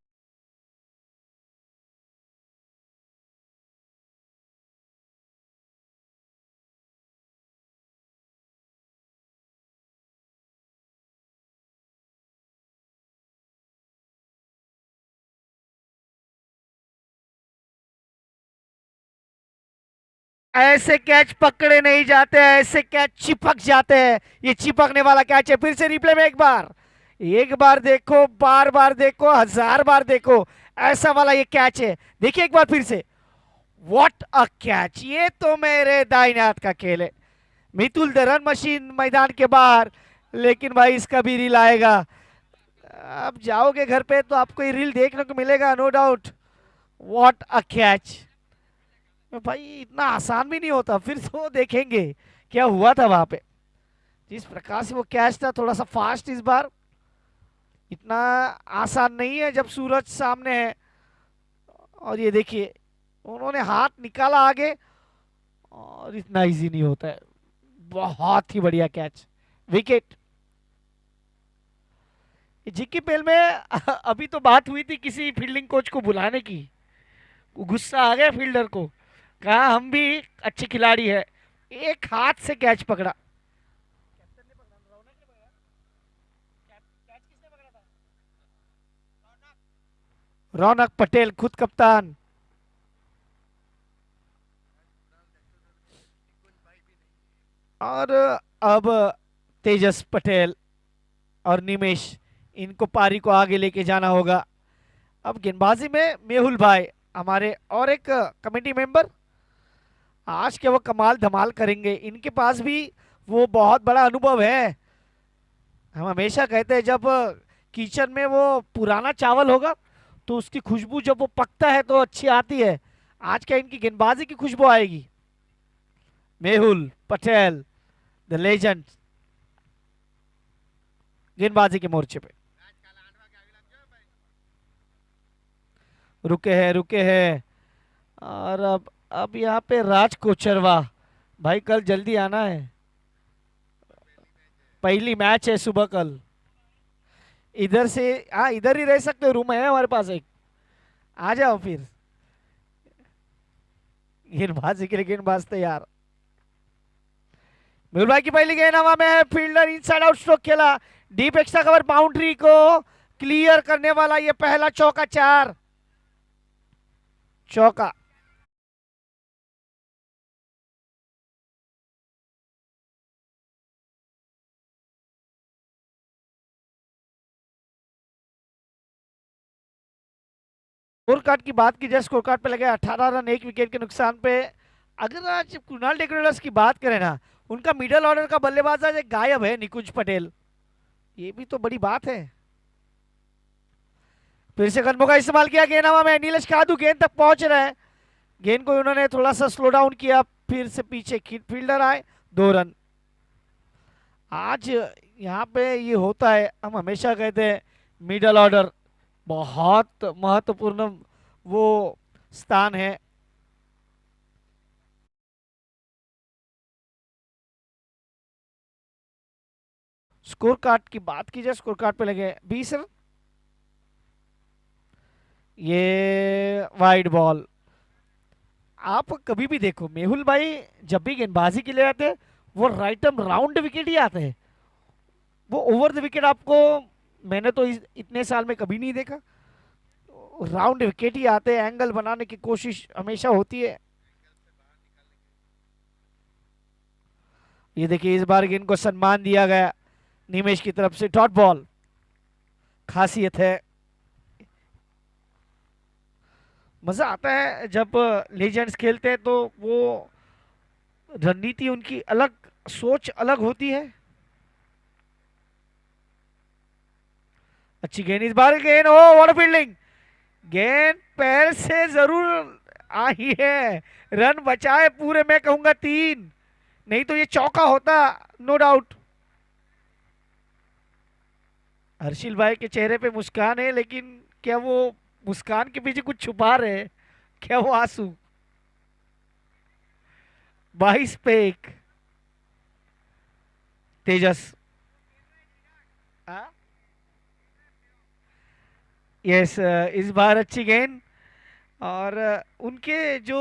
ऐसे कैच पकड़े नहीं जाते, ऐसे कैच चिपक जाते हैं। ये चिपकने वाला कैच है। फिर से रिप्ले में एक बार देखो, बार बार देखो, 1000 बार देखो, ऐसा वाला ये कैच है। देखिए एक बार फिर से, व्हाट अ कैच। ये तो मेरे दाहिने हाथ का खेल है। मितुल द रन मशीन मैदान के बाहर, लेकिन भाई इसका भी रील आएगा। अब जाओगे घर पे तो आपको ये रील देखने को मिलेगा, no doubt. What a catch. भाई इतना आसान भी नहीं होता, फिर तो देखेंगे क्या हुआ था वहां पे। जिस प्रकार से वो कैच था, थोड़ा सा फास्ट इस बार, इतना आसान नहीं है जब सूरज सामने है। और ये देखिए, उन्होंने हाथ निकाला आगे, और इतना इजी नहीं होता है। बहुत ही बढ़िया कैच, विकेट। जीकेपीएल में अभी तो बात हुई थी किसी फील्डिंग कोच को बुलाने की, गुस्सा आ गया फील्डर को, कहा हम भी अच्छे खिलाड़ी है। एक हाथ से कैच पकड़ा। रौनक पटेल खुद कप्तान। और अब तेजस पटेल और निमेश, इनको पारी को आगे लेके जाना होगा। अब गेंदबाजी में मेहुल भाई, हमारे और एक कमेटी मेंबर, आज के वो कमाल धमाल करेंगे। इनके पास भी वो बहुत बड़ा अनुभव है। हम हमेशा कहते हैं जब किचन में वो पुराना चावल होगा तो उसकी खुशबू जब वो पकता है तो अच्छी आती है। आज क्या इनकी गेंदबाजी की खुशबू आएगी। मेहुल पटेल द लेजेंड, गेंदबाजी के मोर्चे पे रुके हैं। और अब यहाँ पे राज कोचरवा, भाई कल जल्दी आना है, पहली मैच है सुबह कल। इधर से, हाँ इधर ही रह सकते हो, रूम है हमारे पास एक, आ जाओ फिर। गेंदबाजी के लिए गेंदबाज तैयार। मेहुल भाई की पहली गेंद हवा में है, फील्डर इनसाइड आउट स्ट्रोक खेला, डीप एक्स्ट्रा कवर बाउंड्री को क्लियर करने वाला ये पहला चौका, 4 चौका। स्कोर कार्ड की बात की जाए, स्कोर कार्ड पे लगे 18 रन 1 विकेट के नुकसान पे। अगर आज कुणाल डेकोरेटर्स की बात करें ना, उनका मिडिल ऑर्डर का बल्लेबाज आज एक गायब है, निकुंज पटेल, ये भी तो बड़ी बात है। फिर से कदमों का इस्तेमाल किया, गेंद हवा में, नीलेश कादू गेंद तक पहुंच रहे हैं, गेंद को उन्होंने थोड़ा सा स्लो डाउन किया, फिर से पीछे फील्डर आए, 2 रन। आज यहाँ पे ये होता है, हम हमेशा कहते हैं मिडिल ऑर्डर बहुत महत्वपूर्ण वो स्थान है। स्कोर कार्ड की बात की जाए, स्कोर कार्ड पे लगे 20 रन, ये वाइड बॉल। आप कभी भी देखो मेहुल भाई जब भी गेंदबाजी के लिए आते हैं वो राइट आर्म राउंड विकेट ही आते हैं, वो ओवर द विकेट आपको मैंने तो इतने साल में कभी नहीं देखा, राउंड विकेट ही आते हैं, एंगल बनाने की कोशिश हमेशा होती है। ये देखिए इस बार गेंद को सम्मान दिया गया निमेश की तरफ से, डॉट बॉल खासियत है। मजा आता है जब लेजेंड्स खेलते हैं, तो वो रणनीति उनकी अलग, सोच अलग होती है। अच्छी गेंद इस बार, गेंद ओ व्हाट फील्डिंग, गेंद पैर से जरूर आई है, रन बचाए पूरे, मैं कहूंगा 3, नहीं तो ये चौका होता नो डाउट। हर्षिल भाई के चेहरे पे मुस्कान है, लेकिन क्या वो मुस्कान के पीछे कुछ छुपा रहे हैं, क्या वो आंसू? 22 पे 1 तेजस, यस इस बार अच्छी गेंद, और उनके जो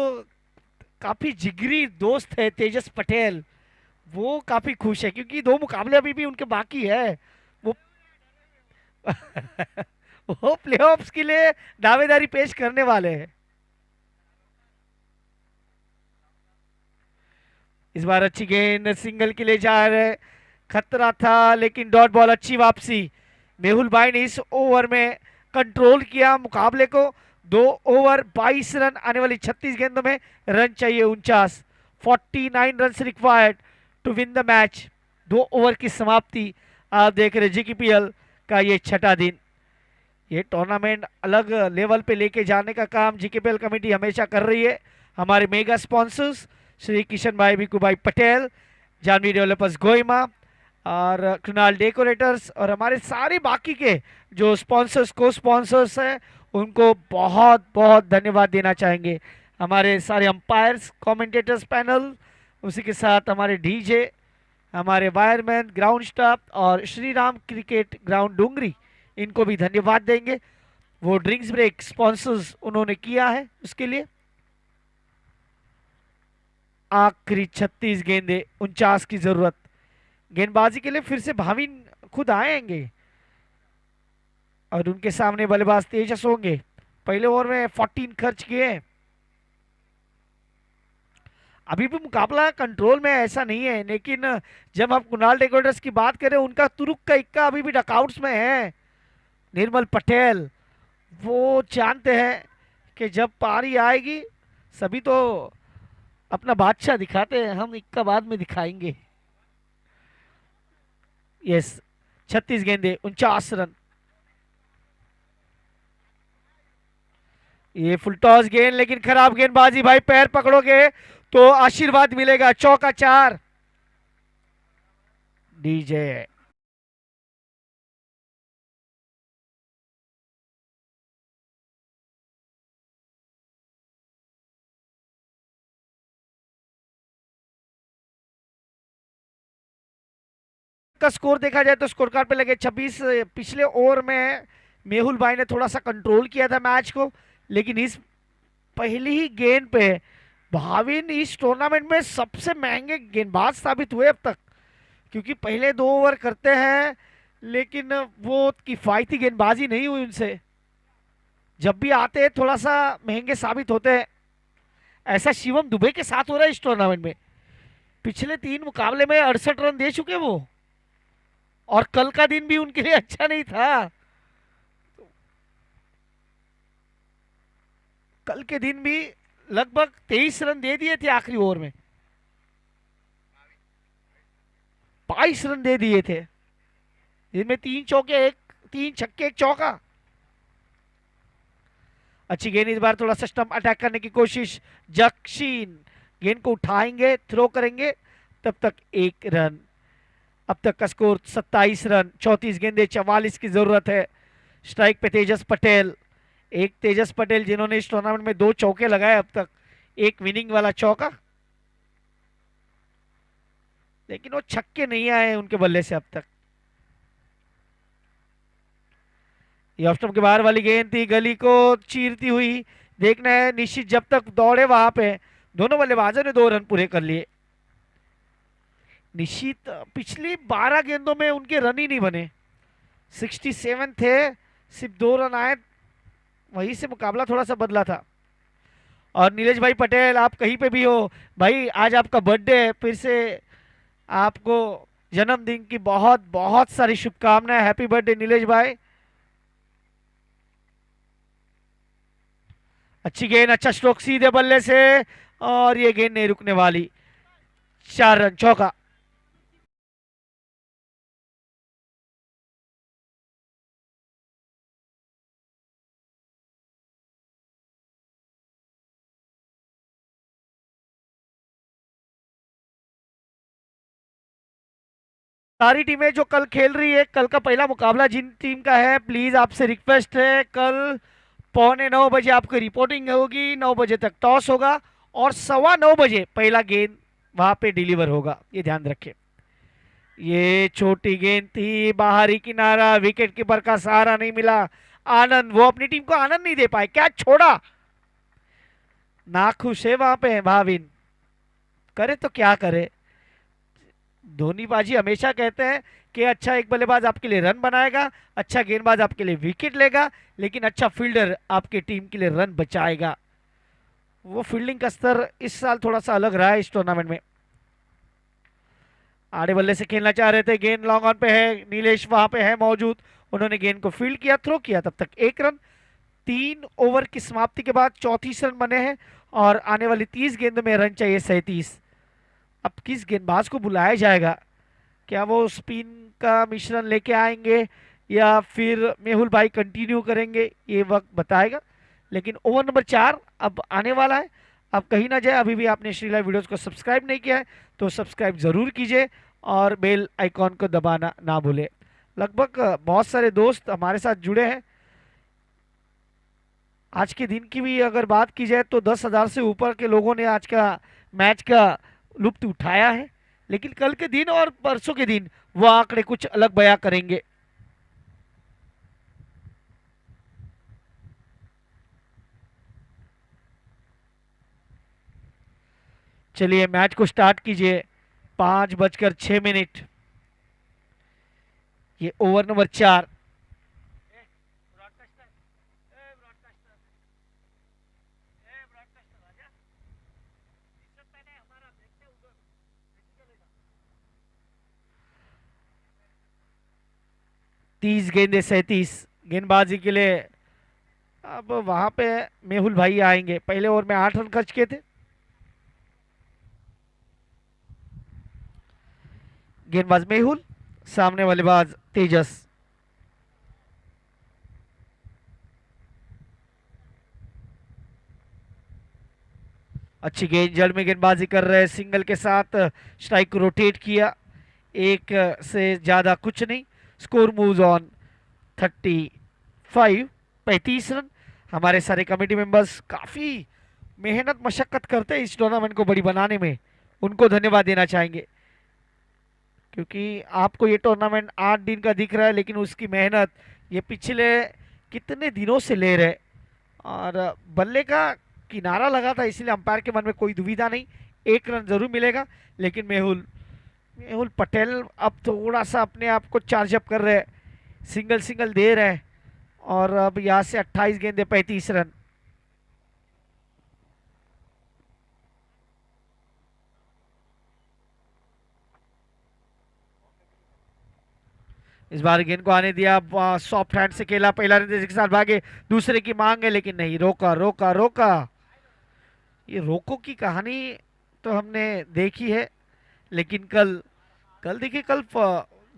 काफी जिगरी दोस्त है तेजस पटेल, वो काफी खुश है क्योंकि 2 मुकाबले अभी भी उनके बाकी है। वो वो प्लेऑफ्स के लिए दावेदारी पेश करने वाले हैं। इस बार अच्छी गेंद, सिंगल के लिए जा रहे, खतरा था लेकिन डॉट बॉल, अच्छी वापसी। मेहुल भाई ने इस ओवर में कंट्रोल किया मुकाबले को, 2 ओवर 22 रन, आने वाली 36 गेंदों में रन चाहिए 49, 49 run required to win the match. 2 over की समाप्ति। आप देख रहे जीकेपीएल का ये 6ठा दिन, ये टूर्नामेंट अलग लेवल पे लेके जाने का काम जीकेपीएल कमेटी हमेशा कर रही है। हमारे मेगा स्पॉन्सर्स श्री किशन भाई, भिकू भाई पटेल, जानवी डेवलपर्स गोइमा और कृणाल डेकोरेटर्स, और हमारे सारे बाकी के जो स्पॉन्सर्स को स्पॉन्सर्स हैं उनको बहुत बहुत धन्यवाद देना चाहेंगे। हमारे सारे अंपायर्स, कमेंटेटर्स पैनल, उसी के साथ हमारे डीजे, हमारे वायरमैन, ग्राउंड स्टाफ और श्री राम क्रिकेट ग्राउंड डूंगरी, इनको भी धन्यवाद देंगे। वो ड्रिंक्स ब्रेक स्पॉन्सर्स उन्होंने किया है, उसके लिए। आखिरी 36 गेंदे, 49 की जरूरत। गेंदबाजी के लिए फिर से भाविन खुद आएंगे और उनके सामने बल्लेबाज तेजस होंगे। पहले ओवर में 14 खर्च किए, अभी भी मुकाबला कंट्रोल में ऐसा नहीं है, लेकिन जब हम कुणाल डेकोरेटर्स की बात करें, उनका तुरुक का इक्का अभी भी डकआउट्स में है। निर्मल पटेल वो जानते हैं कि जब पारी आएगी सभी तो अपना बादशाह दिखाते हैं, हम इक्का बाद में दिखाएंगे। यस 36 गेंदे, 49 रन। ये फुल टॉस गेंद, लेकिन खराब गेंदबाजी भाई, पैर पकड़ोगे तो आशीर्वाद मिलेगा। चौका 4 डीजे। का स्कोर देखा जाए तो स्कोर कार्ड पे लगे 26। पिछले ओवर में मेहुल भाई ने थोड़ा सा कंट्रोल किया था मैच को, लेकिन इस पहली ही गेंद पे भाविन इस टूर्नामेंट में सबसे महंगे गेंदबाज साबित हुए अब तक, क्योंकि पहले 2 ओवर करते हैं लेकिन वो किफायती गेंदबाजी नहीं हुई उनसे। जब भी आते हैं थोड़ा सा महंगे साबित होते हैं। ऐसा शिवम दुबे के साथ हो रहा है इस टूर्नामेंट में। पिछले 3 मुकाबले में 68 रन दे चुके वो, और कल का दिन भी उनके लिए अच्छा नहीं था। कल के दिन भी लगभग 23 रन दे दिए थे आखिरी ओवर में, 22 रन दे दिए थे, जिनमें 3 चौके 3 छक्के 1 चौका। अच्छी गेंद इस बार, थोड़ा सा स्टंप अटैक करने की कोशिश। जक्शीन गेंद को उठाएंगे, थ्रो करेंगे, तब तक 1 रन। अब तक का स्कोर 27 रन, 34 गेंदे, 44 की जरूरत है। स्ट्राइक पे तेजस पटेल, एक तेजस पटेल जिन्होंने इस टूर्नामेंट में 2 चौके लगाए अब तक, 1 विनिंग वाला चौका, लेकिन वो छक्के नहीं आए उनके बल्ले से अब तक। ये ऑफ स्टंप के बाहर वाली गेंद थी, गली को चीरती हुई। देखना है निश्चित जब तक दौड़े वहां पे। दोनों बल्लेबाजों ने 2 रन पूरे कर लिए। निश्चित पिछली 12 गेंदों में उनके रन ही नहीं बने, 67 थे, सिर्फ 2 रन आए, वहीं से मुकाबला थोड़ा सा बदला था। और नीलेश भाई पटेल, आप कहीं पे भी हो भाई, आज आपका बर्थडे है, फिर से आपको जन्मदिन की बहुत बहुत सारी शुभकामनाएं। हैप्पी बर्थडे नीलेश भाई। अच्छी गेंद, अच्छा स्ट्रोक सीधे बल्ले से, और ये गेंद नहीं रुकने वाली। 4 रन, चौका। सारी टीमें जो कल खेल रही है, कल का पहला मुकाबला जिन टीम का है, प्लीज आपसे रिक्वेस्ट है, कल 8:45 आपकी रिपोर्टिंग होगी, 9 बजे तक टॉस होगा, और 9:15 बजे पहला गेंद वहां पे डिलीवर होगा, ये ध्यान रखें। ये छोटी गेंद थी, बाहरी किनारा, विकेट कीपर का सहारा नहीं मिला। आनंद, वो अपनी टीम को आनंद नहीं दे पाए, क्या छोड़ा, नाखुश है वहां पे भाविन, करे तो क्या करे। धोनीबाजी हमेशा कहते हैं कि अच्छा एक बल्लेबाज आपके लिए रन बनाएगा, अच्छा गेंदबाज आपके लिए विकेट लेगा, लेकिन अच्छा फील्डर आपके टीम के लिए रन बचाएगा। वो फील्डिंग का स्तर इस साल थोड़ा सा अलग रहा है इस टूर्नामेंट में। आड़े बल्ले से खेलना चाह रहे थे, गेंद लॉन्ग ऑन पे है, नीलेश वहां पे है मौजूद, उन्होंने गेंद को फील्ड किया, थ्रो किया, तब तक 1 रन। 3 ओवर की समाप्ति के बाद 34 रन बने हैं, और आने वाली 30 गेंदों में रन चाहिए 37। अब किस गेंदबाज को बुलाया जाएगा, क्या वो स्पिन का मिश्रण लेके आएंगे या फिर मेहुल भाई कंटिन्यू करेंगे, ये वक्त बताएगा। लेकिन ओवर नंबर 4 अब आने वाला है। अब कहीं ना जाए, अभी भी आपने श्रीलाइव वीडियोस को सब्सक्राइब नहीं किया है तो सब्सक्राइब जरूर कीजिए, और बेल आइकॉन को दबाना ना भूले। लगभग बहुत सारे दोस्त हमारे साथ जुड़े हैं। आज के दिन की भी अगर बात की जाए तो 10,000 से ऊपर के लोगों ने आज का मैच का लुत्फ उठाया है, लेकिन कल के दिन और परसों के दिन वो आंकड़े कुछ अलग बयां करेंगे। चलिए मैच को स्टार्ट कीजिए। 5:06। ये ओवर नंबर 4। तीस गेंदे 37 गेंदबाजी के लिए। अब वहां पे मेहुल भाई आएंगे, पहले ओवर में 8 रन खर्च किए थे। गेंदबाज मेहुल, सामने बल्लेबाज तेजस। अच्छी गेंद, जड़ में गेंदबाजी कर रहे हैं, सिंगल के साथ स्ट्राइक को रोटेट किया, 1 से ज्यादा कुछ नहीं। Score moves on 35 run. हमारे सारे कमेटी मेंबर्स काफी मेहनत मशक्कत करते हैं इस टूर्नामेंट को बड़ी बनाने में, उनको धन्यवाद देना चाहेंगे, क्योंकि आपको ये टूर्नामेंट 8 दिन का दिख रहा है, लेकिन उसकी मेहनत ये पिछले कितने दिनों से ले रहे। और बल्ले का किनारा लगा था, इसलिए अंपायर के मन में कोई दुविधा नहीं, 1 रन जरूर मिलेगा। लेकिन मेहुल मेहुल पटेल अब थोड़ा सा अपने आप को चार्जअप कर रहे हैं, सिंगल सिंगल दे रहे हैं, और अब यहाँ से 28 गेंदे 35 रन। इस बार गेंद को आने दिया, सॉफ्ट हैंड से खेला, पहला रन के साथ भागे, दूसरे की मांग है लेकिन नहीं, रोका रोका रोका। ये रोको की कहानी तो हमने देखी है, लेकिन कल कल देखिए, कल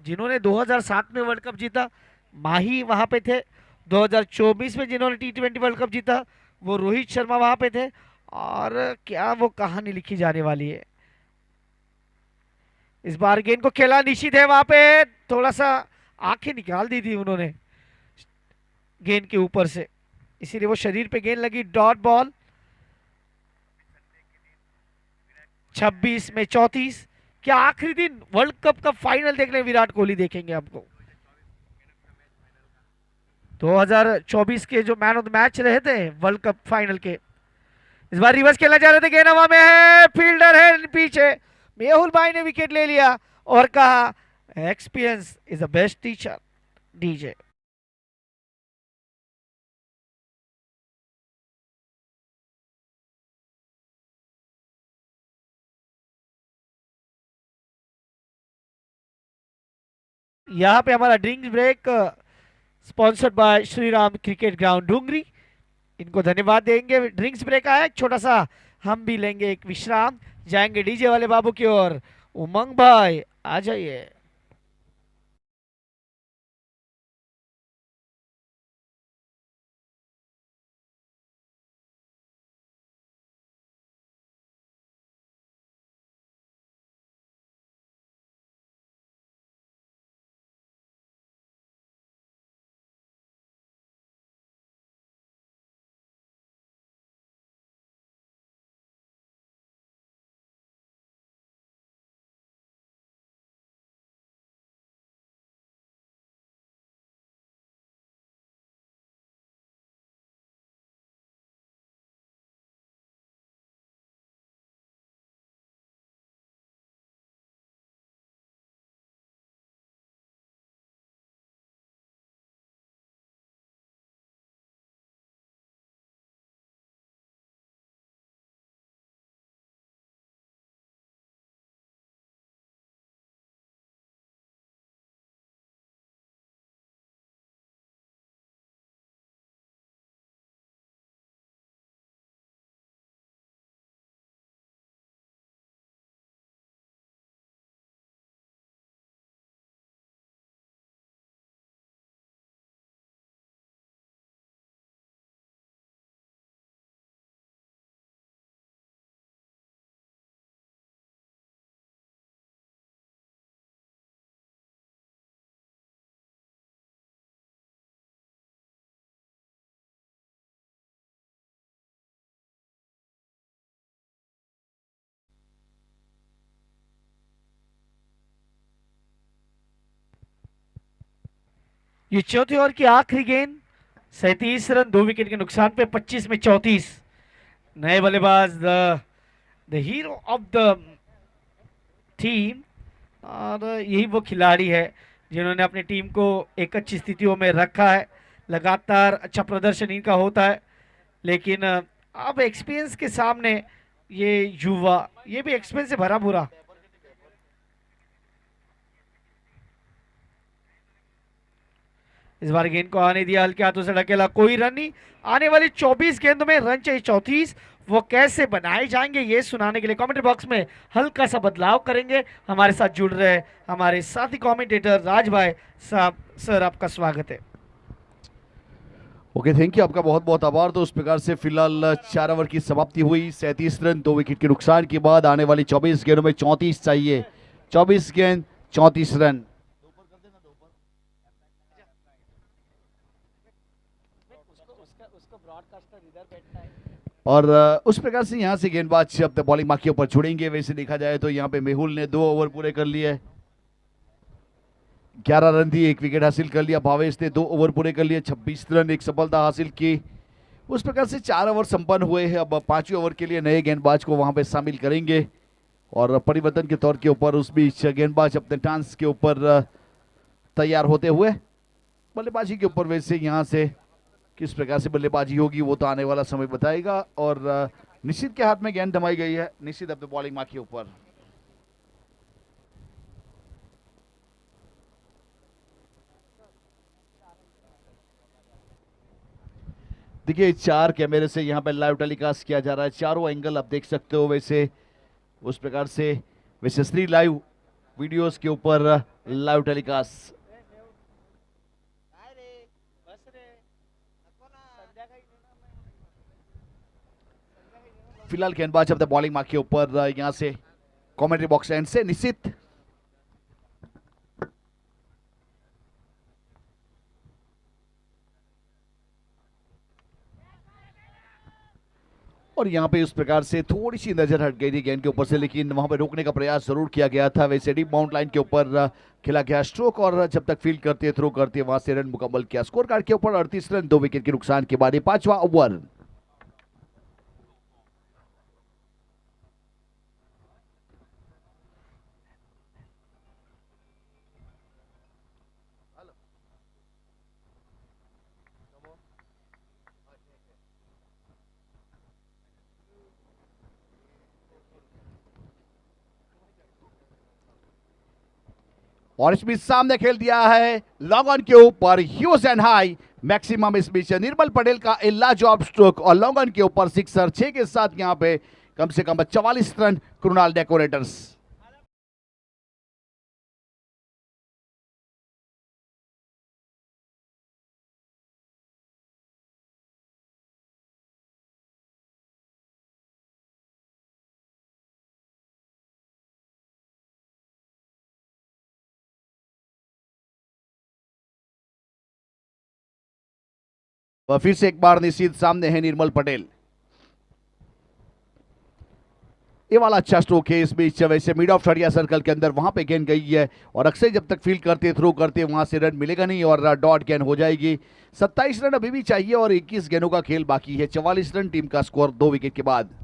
जिन्होंने 2007 में वर्ल्ड कप जीता माही वहां पे थे, 2024 में जिन्होंने T20 वर्ल्ड कप जीता वो रोहित शर्मा वहां पे थे, और क्या वो कहानी लिखी जाने वाली है। इस बार गेंद को खेला, निशित है वहां पे, थोड़ा सा आंखें निकाल दी थी उन्होंने गेंद के ऊपर से, इसीलिए वो शरीर पे गेंद लगी। डॉट बॉल, 26 में 34। क्या आखिरी दिन वर्ल्ड कप का फाइनल देखने विराट कोहली देखेंगे आपको? 2024 के जो मैन ऑफ द मैच रहे थे वर्ल्ड कप फाइनल के, इस बार रिवर्स खेलना चाह रहे थे, गेंद हवा में है, फील्डर है पीछे, मेहुल भाई ने विकेट ले लिया और कहा experience is the best teacher DJ. यहाँ पे हमारा drinks break sponsored by Shri Ram cricket ground Dungri, इनको धन्यवाद देंगे। ड्रिंक्स ब्रेक आया एक छोटा सा, हम भी लेंगे एक विश्राम, जाएंगे डीजे वाले बाबू की ओर। उमंग भाई आ जाइए। ये चौथे ओवर की आखिरी गेंद, 37 रन 2 विकेट के नुकसान पे, 25 में 34। नए बल्लेबाज the hero of the team, और यही वो खिलाड़ी है जिन्होंने अपनी टीम को एक अच्छी स्थितियों में रखा है, लगातार अच्छा प्रदर्शन इनका होता है, लेकिन अब एक्सपीरियंस के सामने ये युवा, ये भी एक्सपीरियंस से भरा भूरा। इस बार गेंद को आने दिया, हल्के हाथों से ढकेला, कोई रन नहीं। आने वाली 24 गेंदों में रन चाहिए 34, वो कैसे बनाए जाएंगे ये सुनाने के लिए कमेंट्री बॉक्स में हल्का सा बदलाव करेंगे। हमारे साथ जुड़ रहे हमारे साथी कमेंटेटर राज भाई साहब, सर आपका स्वागत है। ओके, थैंक यू, आपका बहुत बहुत आभार। तो उस प्रकार से फिलहाल 4 ओवर की समाप्ति हुई, 37 रन 2 विकेट के नुकसान के बाद आने वाली 24 गेंदों में 34 चाहिए, 24 गेंद 34 रन। और उस प्रकार से यहाँ से गेंदबाज अब बॉलिंग मार्क के ऊपर छोड़ेंगे। वैसे देखा जाए तो यहाँ पे मेहुल ने 2 ओवर पूरे कर लिए, 11 रन दिए, 1 विकेट हासिल कर लिया। भावेश ने 2 ओवर पूरे कर लिए, 26 रन, 1 सफलता हासिल की। उस प्रकार से 4 ओवर संपन्न हुए हैं। अब 5वें ओवर के लिए नए गेंदबाज को वहां पे शामिल करेंगे और परिवर्तन के तौर के ऊपर उस बीच गेंदबाज अपने टांस के ऊपर तैयार होते हुए बल्लेबाजी के ऊपर वैसे यहां से किस प्रकार से बल्लेबाजी होगी वो तो आने वाला समय बताएगा। और निश्चित के हाथ में गेंद थमाई गई है, निश्चित अपने बॉलिंग मार्क के ऊपर। देखिए 4 कैमरे से यहाँ पे लाइव टेलीकास्ट किया जा रहा है, चारों एंगल आप देख सकते हो वैसे उस प्रकार से वैसे श्री लाइव वीडियोस के ऊपर लाइव टेलीकास्ट। फिलहाल गेंदबाज अपने बॉलिंग मार्क के ऊपर यहां से कमेंट्री बॉक्स एंड से निश्चित और यहां पे उस प्रकार से थोड़ी सी नजर हट गई थी गेंद के ऊपर से, लेकिन वहां पे रोकने का प्रयास जरूर किया गया था। वैसे डीप बाउंड लाइन के ऊपर खेला गया स्ट्रोक और जब तक फील्ड करते थ्रो करते वहां से रन मुकम्मल किया। स्कोर कार्ड के ऊपर 38 रन 2 विकेट के नुकसान के बाद 5वां ओवर। और इस बीच सामने खेल दिया है लॉन्ग ऑन के ऊपर ह्यूज एंड हाई मैक्सिमम। इस बीच निर्मल पटेल का लाजवाब स्ट्रोक और लॉन्ग ऑन के ऊपर सिक्सर 6 के साथ यहां पे कम से कम 44 रन कृणाल डेकोरेटर्स। वह फिर से एक बार निश्चित सामने है निर्मल पटेल। ये वाला अच्छा स्ट्रोक है इस बीच वैसे मिड ऑफ शरिया सर्कल के अंदर वहां पे गेंद गई है और अक्सर जब तक फील्ड करते थ्रो करते वहां से रन मिलेगा नहीं और डॉट गेंद हो जाएगी। 27 रन अभी भी चाहिए और 21 गेंदों का खेल बाकी है। 44 रन टीम का स्कोर 2 विकेट के बाद।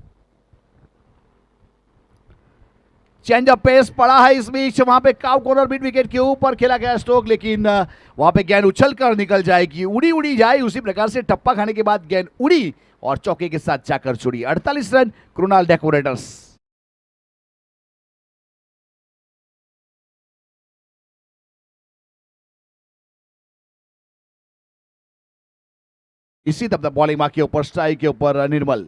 चेंज ऑफ पेस पड़ा है इस बीच वहां पे काउ कॉर्नर मिड विकेट के ऊपर खेला गया स्ट्रोक, लेकिन वहां पे गेंद उछल कर निकल जाएगी, उड़ी उड़ी जाए उसी प्रकार से टप्पा खाने के बाद गेंद उड़ी और चौके के साथ जाकर छुड़ी। 48 रन कृणाल डेकोरेटर्स। इसी तब बॉलिंग मार्क के ऊपर स्ट्राइक के ऊपर निर्मल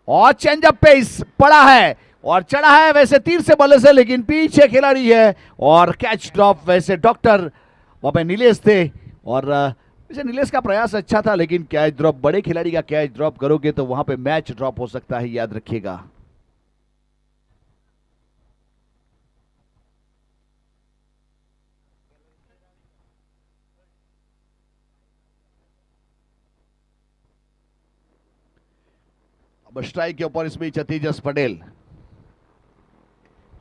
और चेंज अप पेस पड़ा है और चढ़ा है वैसे तीर से बल्ले से, लेकिन पीछे खिलाड़ी है और कैच ड्रॉप। वैसे डॉक्टर वहां पे नीलेश थे और वैसे नीलेश का प्रयास अच्छा था, लेकिन कैच ड्रॉप, बड़े खिलाड़ी का कैच ड्रॉप करोगे तो वहां पे मैच ड्रॉप हो सकता है, याद रखिएगा। अब स्ट्राइक के ऊपर इस बीच तेजस पटेल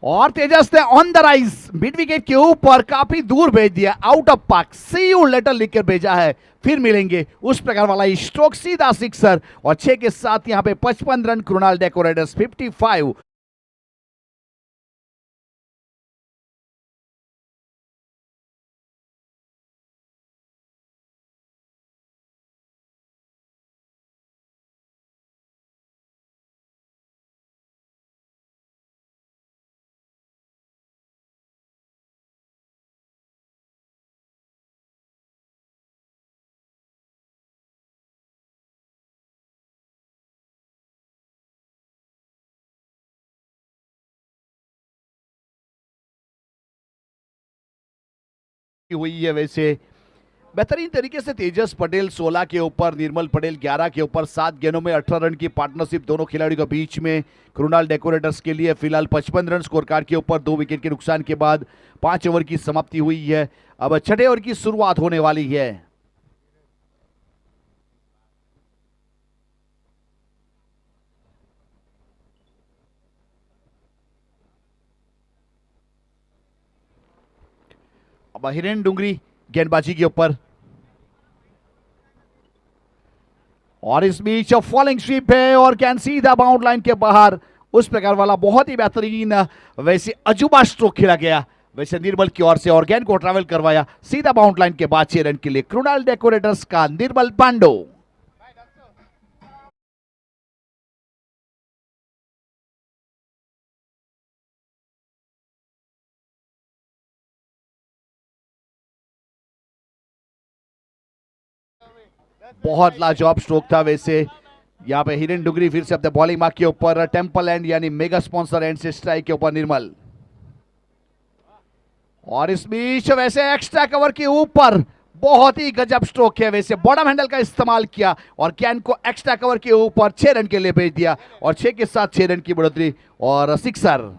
और तेजस ने on the rise mid wicket के ऊपर काफी दूर भेज दिया, out of park, see you later लिखकर भेजा है, फिर मिलेंगे उस प्रकार वाला स्ट्रोक, सीधा सिक्सर और 6 के साथ यहां पे 55 रन कृणाल डेकोरेटर्स 55। हुई है वैसे बेहतरीन तरीके से तेजस पटेल 16 के ऊपर, निर्मल पटेल 11 के ऊपर, 7 गेंदों में 18 रन की पार्टनरशिप दोनों खिलाड़ियों के बीच में कृणाल डेकोरेटर्स के लिए फिलहाल 55 रन स्कोर कार्ड के ऊपर 2 विकेट के नुकसान के बाद 5 ओवर की समाप्ति हुई है। अब 6ठे ओवर की शुरुआत होने वाली है। अब हिरेन डुंगरी गेंदबाजी के ऊपर और इस बीच फॉलिंग स्वीप है और कैन सीधा बाउंड लाइन के बाहर, उस प्रकार वाला बहुत ही बेहतरीन वैसे अजूबा स्ट्रोक खेला गया वैसे निर्मल की ओर से, और गेंद को ट्रैवल करवाया सीधा बाउंड लाइन के बाद 6 रन के लिए कृणाल डेकोरेटर्स का निर्मल पांडो। बहुत लाजवाब स्ट्रोक था वैसे। यहाँ पे हिरेन डुगरी फिर से अपने बॉलिंग मार्क के ऊपर, टेम्पल एंड यानी मेगा स्पॉन्सर एंड से स्ट्राइक के ऊपर निर्मल, और इस बीच वैसे एक्स्ट्रा कवर के ऊपर बहुत ही गजब स्ट्रोक है वैसे, बॉटम हैंडल का इस्तेमाल किया और कैन को एक्स्ट्रा कवर के ऊपर 6 रन के लिए भेज दिया, और 6 के साथ 6 रन की बढ़ोतरी और सिक्सर।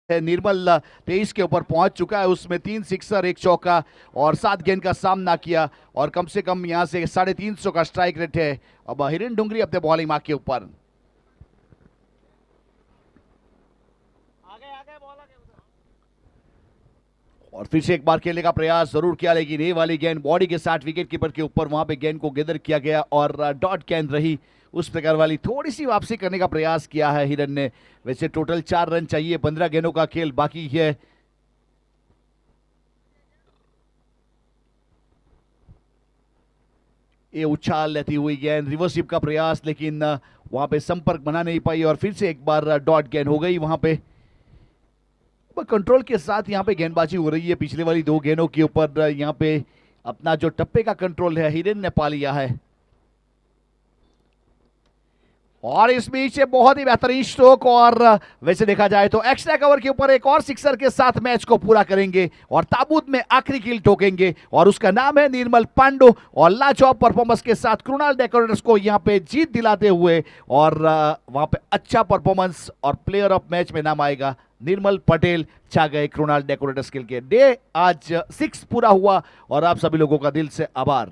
निर्मल 23 के ऊपर पहुंच चुका है, उसमें 3 सिक्सर 1 चौका और 7 गेंद का सामना किया, और कम से कम यहां से 350 का स्ट्राइक रेट है। अब हिरेन डुंगरी अपने बॉलिंग मार्क के ऊपर, और फिर से एक बार खेलने का प्रयास जरूर किया, लेकिन ये वाली गेंद बॉडी के साथ विकेट कीपर के ऊपर वहां पे गेंद को गैदर किया गया और डॉट गेंद रही, उस प्रकार वाली थोड़ी सी वापसी करने का प्रयास किया है हिरन ने। वैसे टोटल 4 रन चाहिए, 15 गेंदों का खेल बाकी है। ये उछाल लेती हुई गेंद, रिवर्स स्वीप का प्रयास, लेकिन वहां पे संपर्क बना नहीं पाई, और फिर से एक बार डॉट गेंद हो गई वहां पे। कंट्रोल के साथ यहाँ पे गेंदबाजी हो रही है पिछले वाली 2 गेंदों के ऊपर। यहाँ पे अपना जो टप्पे का कंट्रोल है हिरेन ने पा लिया है, और इस बीच बहुत ही बेहतरीन स्ट्रोक, और वैसे देखा जाए तो एक्स्ट्रा कवर के ऊपर एक और सिक्सर के साथ मैच को पूरा करेंगे और ताबूत में आखिरी किल ठोकेंगे, और उसका नाम है निर्मल पांडो। और लाजवाब परफॉर्मेंस के साथ कृणाल डेकोरेटर्स को यहाँ पे जीत दिलाते हुए, और वहां पे अच्छा परफॉर्मेंस और प्लेयर ऑफ मैच में नाम आएगा निर्मल पटेल, छा गए कृणाल डेकोरेटर्स के लिए। डे आज 6 पूरा हुआ, और आप सभी लोगों का दिल से आभार।